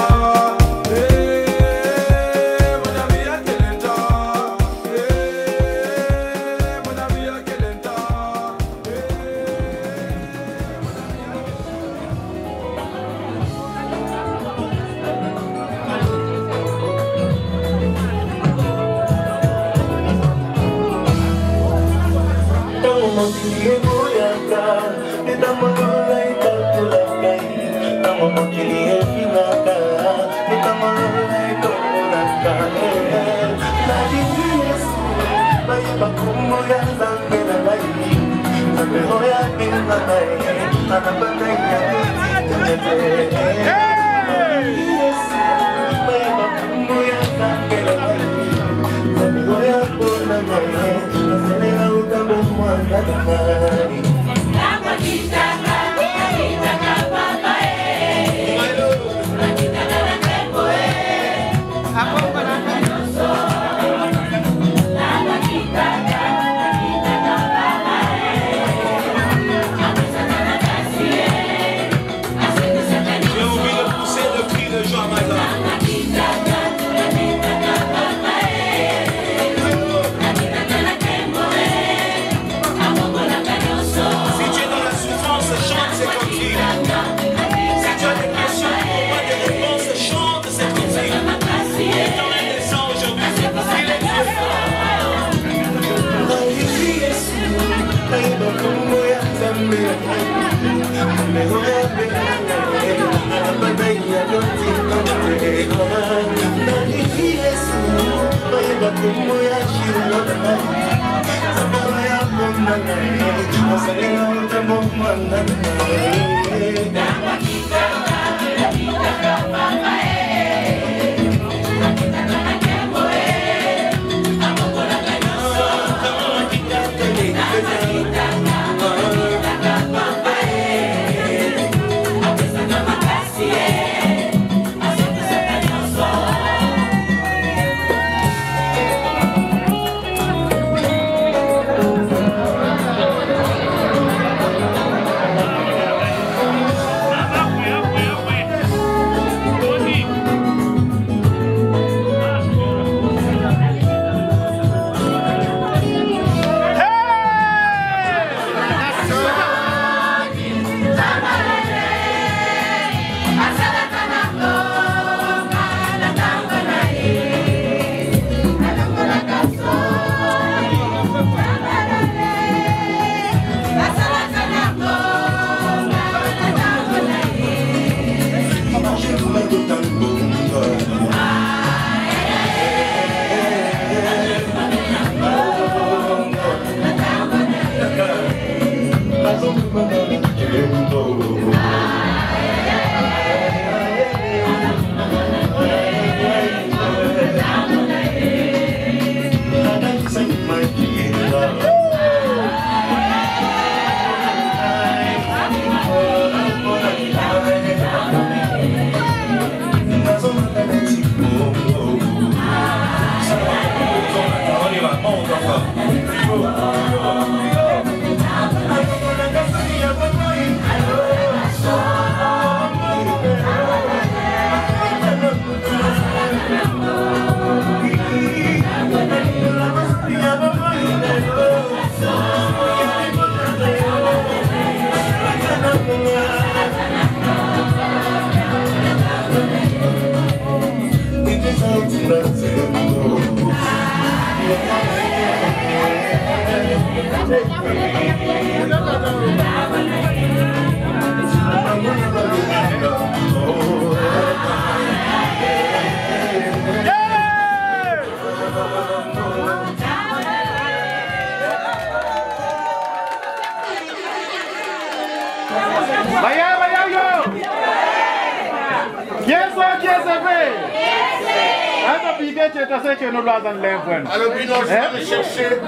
Alors, Bino, je vais me chercher.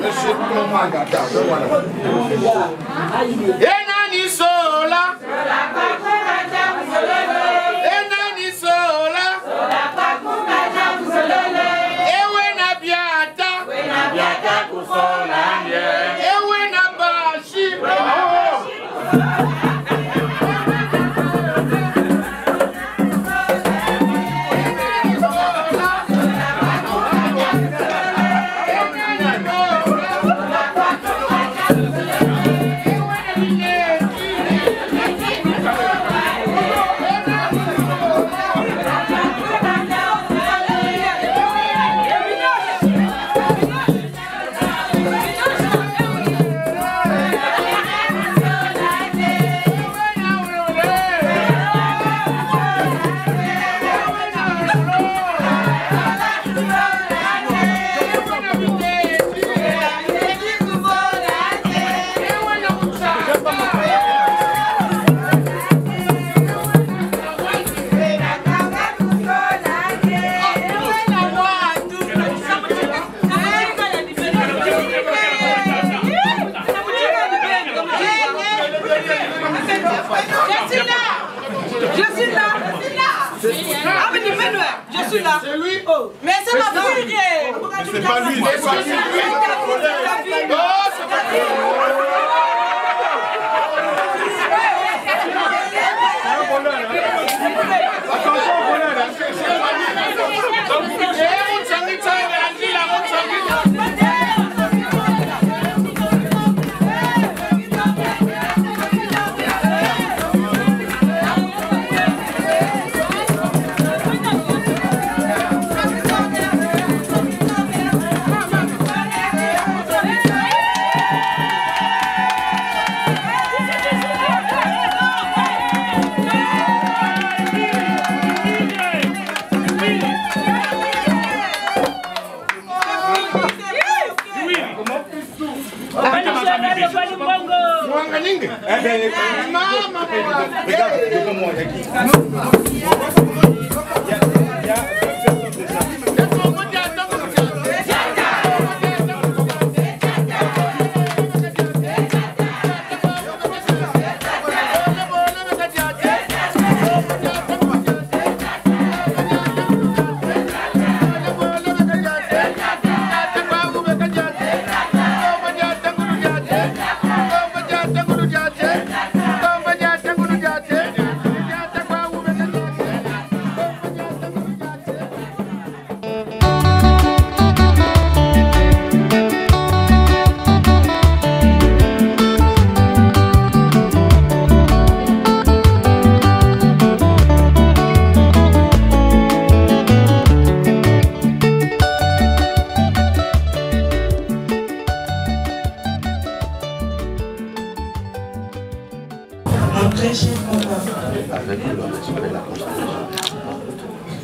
Monsieur Tomagata. Enani sola. Enani sola. Ewena biata. Ewena bashi. C'est lui. Oh. Mais c'est ma fille. C'est pas lui. C'est pas lui. King. Maman, Regarde, devant moi, il y a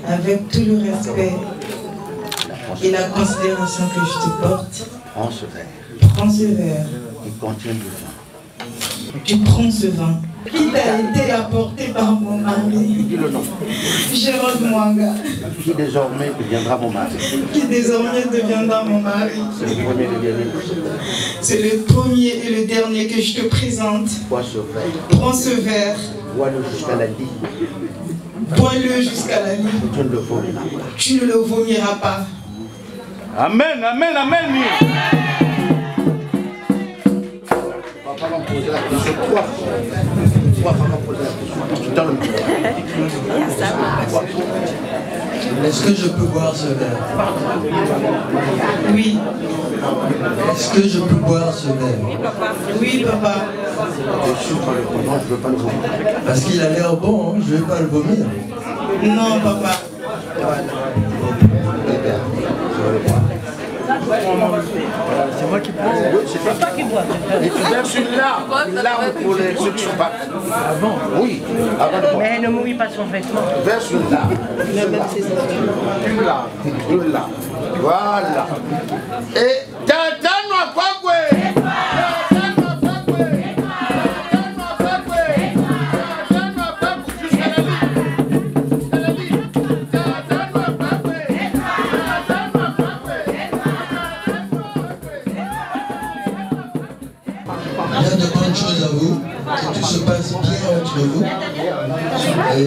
Avec tout le respect et la considération que je te porte, Prends ce verre. prends ce verre. Il contient du vin. Tu prends ce vin qui t'a été apporté par mon mari. Dis le nom. Jérôme Mwanga. Qui désormais deviendra mon mari. Qui désormais deviendra mon mari. C'est le premier et le dernier. C'est le premier et le dernier que je te présente. Bois ce verre. Prends ce verre. Bois-le jusqu'à la lit. Bois-le jusqu'à la lit. Tu ne le vomiras pas. Tu ne le vomiras pas. Amen, amen, amen. Papa va me poser la question. Trois fois va me poser la question. Dans le micro. Est-ce que je peux boire ce verre? Oui. Est-ce que je peux boire ce verre? Oui, papa. Je suis sur le comment, je ne veux pas le vomir. Parce qu'il a l'air bon, je ne vais pas le vomir. Non, papa. C'est moi qui bois. C'est toi qui bois. Et tu verses une larme pour ceux qui sont pas. Ah bon? Oui, avant de boire. Mais ne mouille pas son vêtement. Verse une larme. Une larme. Voilà. Et Tata Noakogwe. Bien de bonnes choses à vous, que tout se passe bien entre vous. Et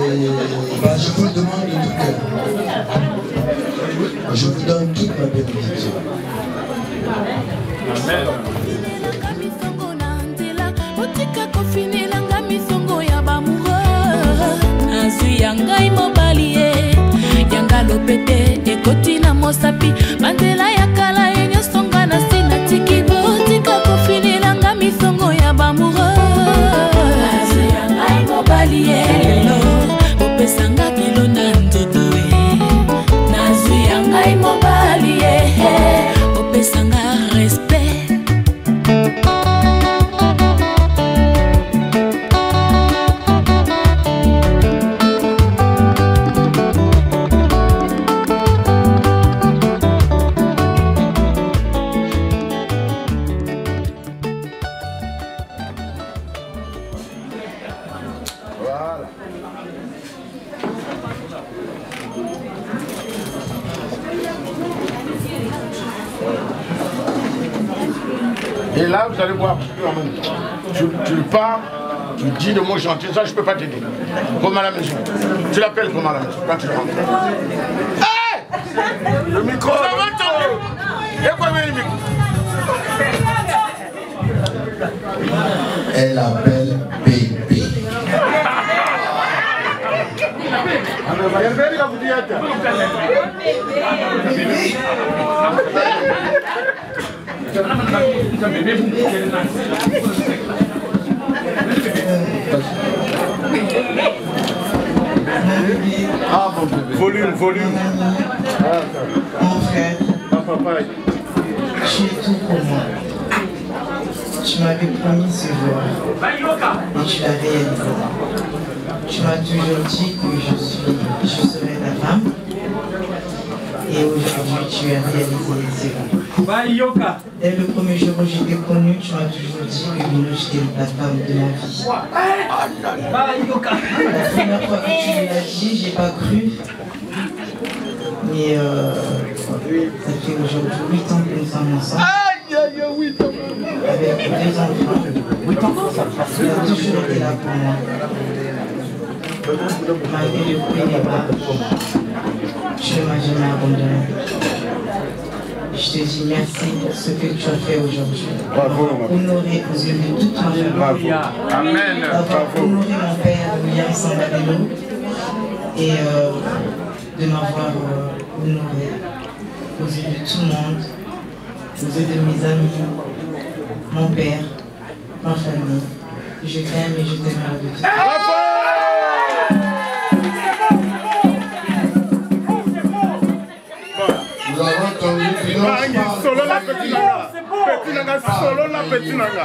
je vous le demande de tout cœur. Je vous donne toute ma bénédiction. Amen. Et là, vous allez voir, tu pars, tu dis le mot gentil, ça je ne peux pas t'aider. Comme à la maison. Tu l'appelles comme à la maison, quand tu rentres. Hey! Le micro! Ça va tomber! Et quoi, le micro? Elle appelle bébé. Ah mon bébé. Volume, volume. Mon frère, Papa. tu es tout pour moi. Tu m'avais promis ce jour et tu l'as réalisé. Tu m'as toujours dit que je serai ta femme Et aujourd'hui, tu as réalisé ses rêves. Dès le premier jour où je t'ai connu, tu m'as toujours dit que Binoche était la femme de ma vie. La première fois que tu me l'as dit, j'ai pas cru. Mais ça fait aujourd'hui 8 ans que nous sommes ensemble. Avec 2 enfants. 8 ans, ça passe. Il a toujours été là pour moi. Malgré le coup et les bas, tu ne m'as jamais abandonné. Je te dis merci pour ce que tu as fait aujourd'hui. Honoré aux yeux de toute ma famille. Amen. D'avoir honoré mon père, William Sambadelo, et de m'avoir honoré aux yeux de tout le monde, aux yeux de mes amis, mon père, ma famille. Je t'aime et je t'aimerai de tout. Nous avons entendu Solo la petite nanga. Petit nanga, solo la petite nanga.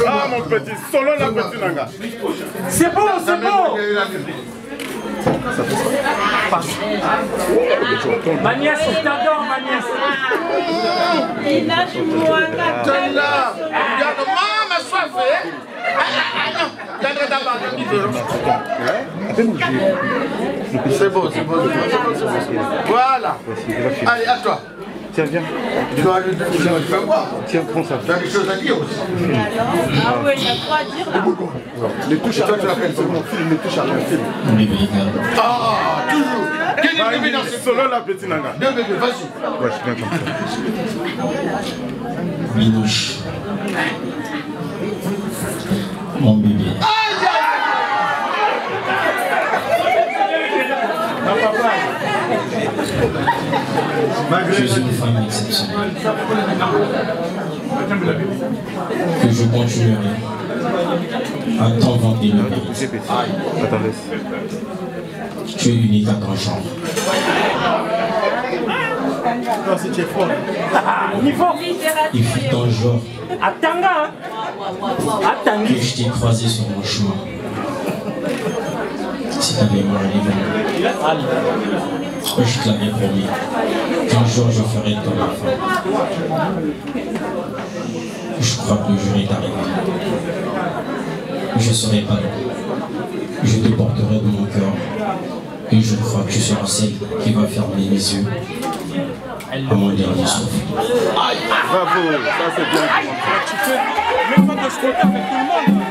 Ah mon petit, solo la petite nanga. C'est bon, c'est bon. Ma nièce, je t'adore, ma nièce. Maman, soif. C'est bon, c'est bon. Voilà. Allez, à toi. Tiens, viens. Tu dois lui faire quoi? Tiens, prends ça. Tu as quelque chose à dire aussi. Ah ouais, il y a quoi à dire là? Les touches à rien, c'est mon film, les touches à rien, film. Ah, toujours. Quel est le bébé dans ce solo la petite nanga? Deux bébés, vas-y. Ouais, je viens comme ça. Minouche. Mon bébé. Je suis une femme exceptionnelle. Que je continuerai à t'inventer le mérite. Tu es unique à ton genre. Non, si tu es fort. Il fut ton genre Attanga. que je t'ai croisé sur mon chemin. Si t'avais mon livre, je te l'avais promis qu'un jour je ferai de ma femme. Je crois que le jour est arrivé. Je serai pas là. Je te porterai dans mon cœur. Et je crois que tu seras celle qui va fermer mes yeux à mon dernier souffle. Bravo, ça c'est bien. Tu fais même pas de se avec tout le monde.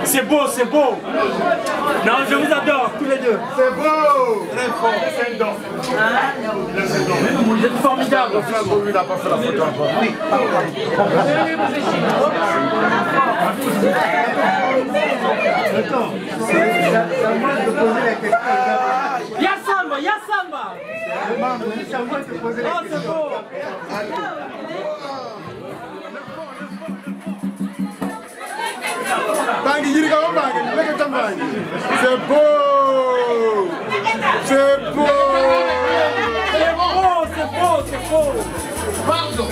C'est beau, c'est beau. Non, je vous adore, tous les deux. C'est beau. Très fort, c'est un don. Vous êtes formidables. Il n'a pas fait la photo encore. Oui. Yassamba, Yassamba. Oh, c'est beau. C'est beau. C'est beau. C'est beau, c'est beau. Pardon.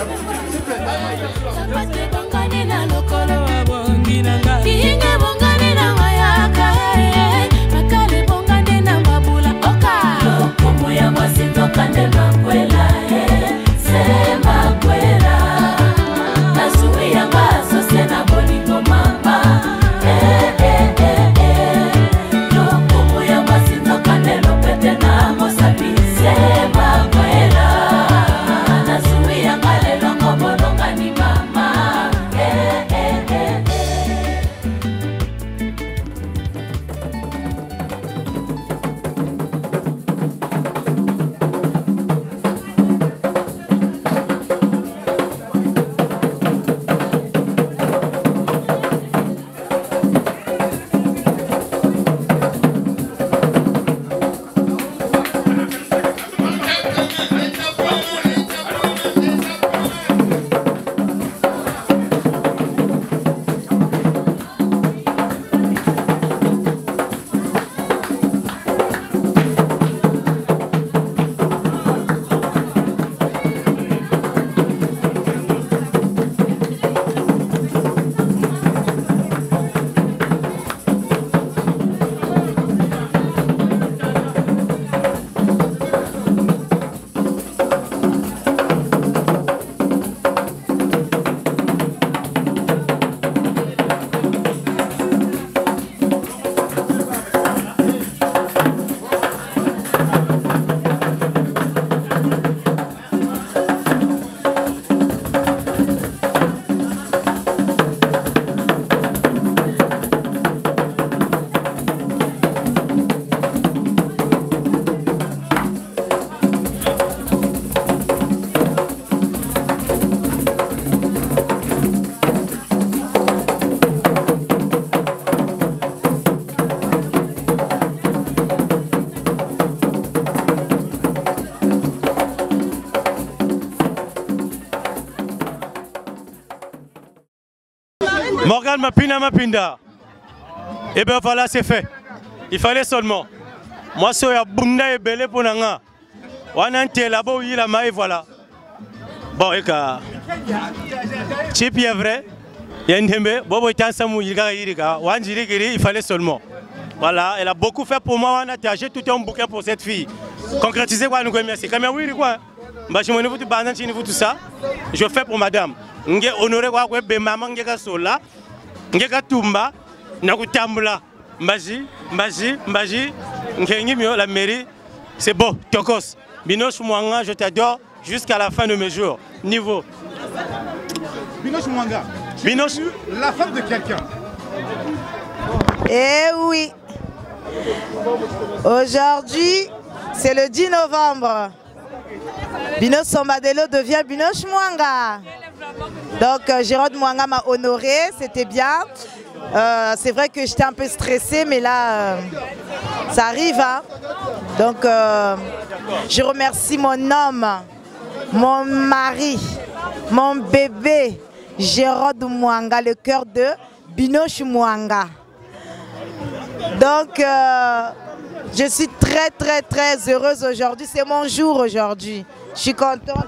Morgan Mapinda. Et bien voilà, c'est fait. Il fallait seulement. Moi, c'est un bunda et belé pour nanga. On a un tel là-bas, il a maille, voilà. Bon, et que. Chip, il est vrai. Il y a une tembe. Bon, il y a un samou, il fallait seulement. Voilà, elle a beaucoup fait pour moi. On a tâché tout un bouquet pour cette fille. Concrétiser quoi, nous remercions. Comme oui, quoi. Je me tout ça. Je fais pour madame. Je suis honoré quoi, maman, je suis sola. Je suis tumba. Je suis tambla. Magie, la mairie. C'est beau, Tokos. Binoche Mwanga, je t'adore jusqu'à la fin de mes jours. Niveau. Binoche Mwanga. Binoche. La femme de quelqu'un. Eh oui. Aujourd'hui, c'est le 10 novembre. Binoche Sombadelo devient Binoche Mwanga. Donc Gérard Mwanga m'a honoré, c'était bien. C'est vrai que j'étais un peu stressée, mais là, ça arrive. Hein? Donc, je remercie mon homme, mon mari, mon bébé, Gérard Mwanga, le cœur de Binoche Mwanga. Donc, je suis très heureuse aujourd'hui. C'est mon jour aujourd'hui. Je suis contente.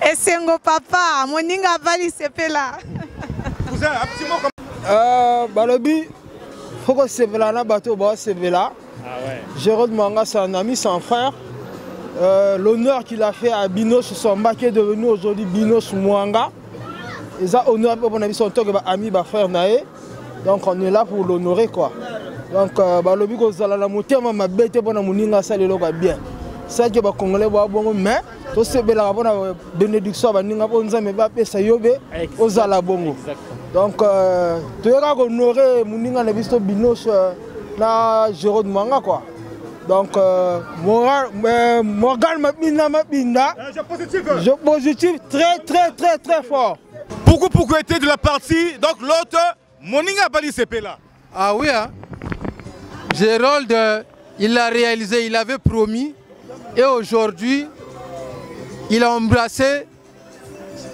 Et Sengo papa, mon ninga bali sepela. Cousin, un petit mot comme Balobi, faut que sepela na bateau ba sepela. Ah ouais. Gérard Mwanga, c'est un ami, c'est un frère. L'honneur qu'il a fait à Binoche Somba qui est devenu aujourd'hui Binoche Mwanga. Et ça honneur pour mon ami son toque ami ba frère naé. Donc on est là pour l'honorer quoi. Donc balobi ko zala la motema mabete bona muninga salelo ba bien. Ça que ba congolais ba bongo mais to sebela bona bénédiction ba ninga po nzambe ba pesa yobe ozala bongo. Donc to yaka ko honorer muninga na biso Binoche na Gérard Mwanga quoi. Donc Morgan Mapinda. Je positif très fort. Beaucoup était de la partie, donc l'autre, Moninga Bali Sepela. Ah oui, hein? Gérald, il l'a réalisé, il avait promis. Et aujourd'hui, il a embrassé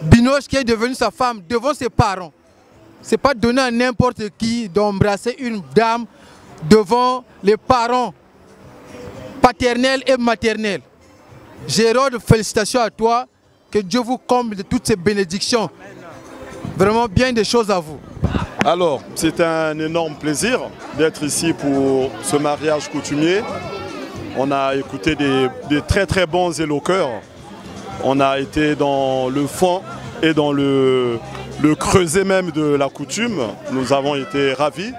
Binoche qui est devenue sa femme devant ses parents. Ce n'est pas donné à n'importe qui d'embrasser une dame devant les parents paternels et maternels. Gérald, félicitations à toi. Que Dieu vous comble de toutes ces bénédictions. Vraiment bien des choses à vous. Alors, c'est un énorme plaisir d'être ici pour ce mariage coutumier. On a écouté des très bons éloqueurs. On a été dans le fond et dans le creuset même de la coutume. Nous avons été ravis.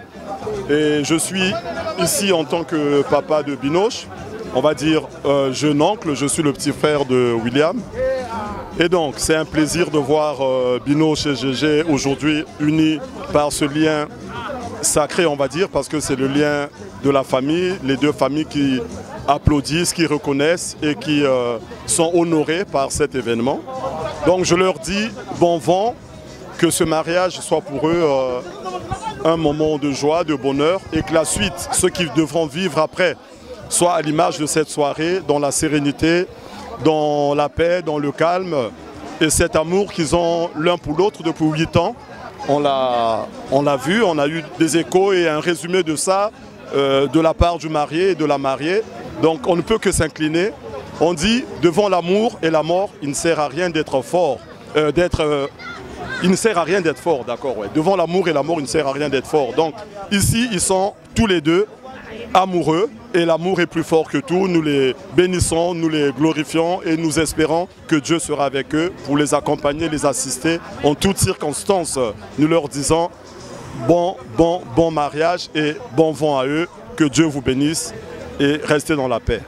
Et je suis ici en tant que papa de Binoche. On va dire jeune oncle, je suis le petit frère de William. Et donc c'est un plaisir de voir Binoche et Gégé aujourd'hui unis par ce lien sacré, on va dire, parce que c'est le lien de la famille, les deux familles qui applaudissent, qui reconnaissent et qui sont honorées par cet événement. Donc je leur dis bon vent, que ce mariage soit pour eux un moment de joie, de bonheur et que la suite, ceux qui devront vivre après, soit à l'image de cette soirée, dans la sérénité, dans la paix, dans le calme et cet amour qu'ils ont l'un pour l'autre depuis 8 ans. On l'a vu, on a eu des échos et un résumé de ça de la part du marié et de la mariée. Donc on ne peut que s'incliner. On dit devant l'amour et la mort, il ne sert à rien d'être fort. Il ne sert à rien d'être fort, d'accord, ouais. Devant l'amour et la mort, il ne sert à rien d'être fort. Donc ici, ils sont tous les deux amoureux et l'amour est plus fort que tout. Nous les bénissons, nous les glorifions et nous espérons que Dieu sera avec eux pour les accompagner, les assister en toutes circonstances. Nous leur disons bon mariage et bon vent à eux, que Dieu vous bénisse et restez dans la paix.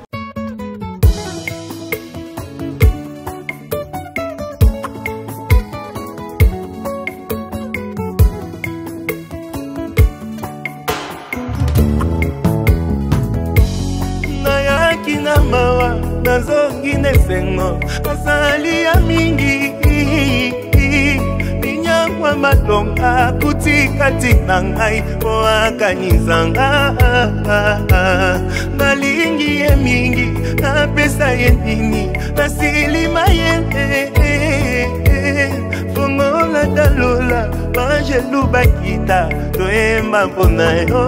nazongi nesengo azali ya mingi binyangwa matonga kutikati na ngai po akanizanga nalingi ye mingi napesi napesa ye nini nasilima ye fongola talola bangelu bakita toyemba mpona yo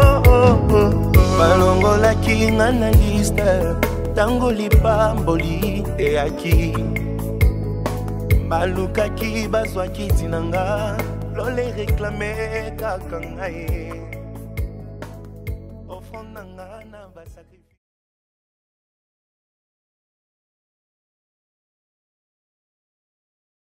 balongolaki nga na liste ntango lipamboli eyaki balukaki bazwaki ntina nga lole reklame kaka ngai ofond na nga na basakri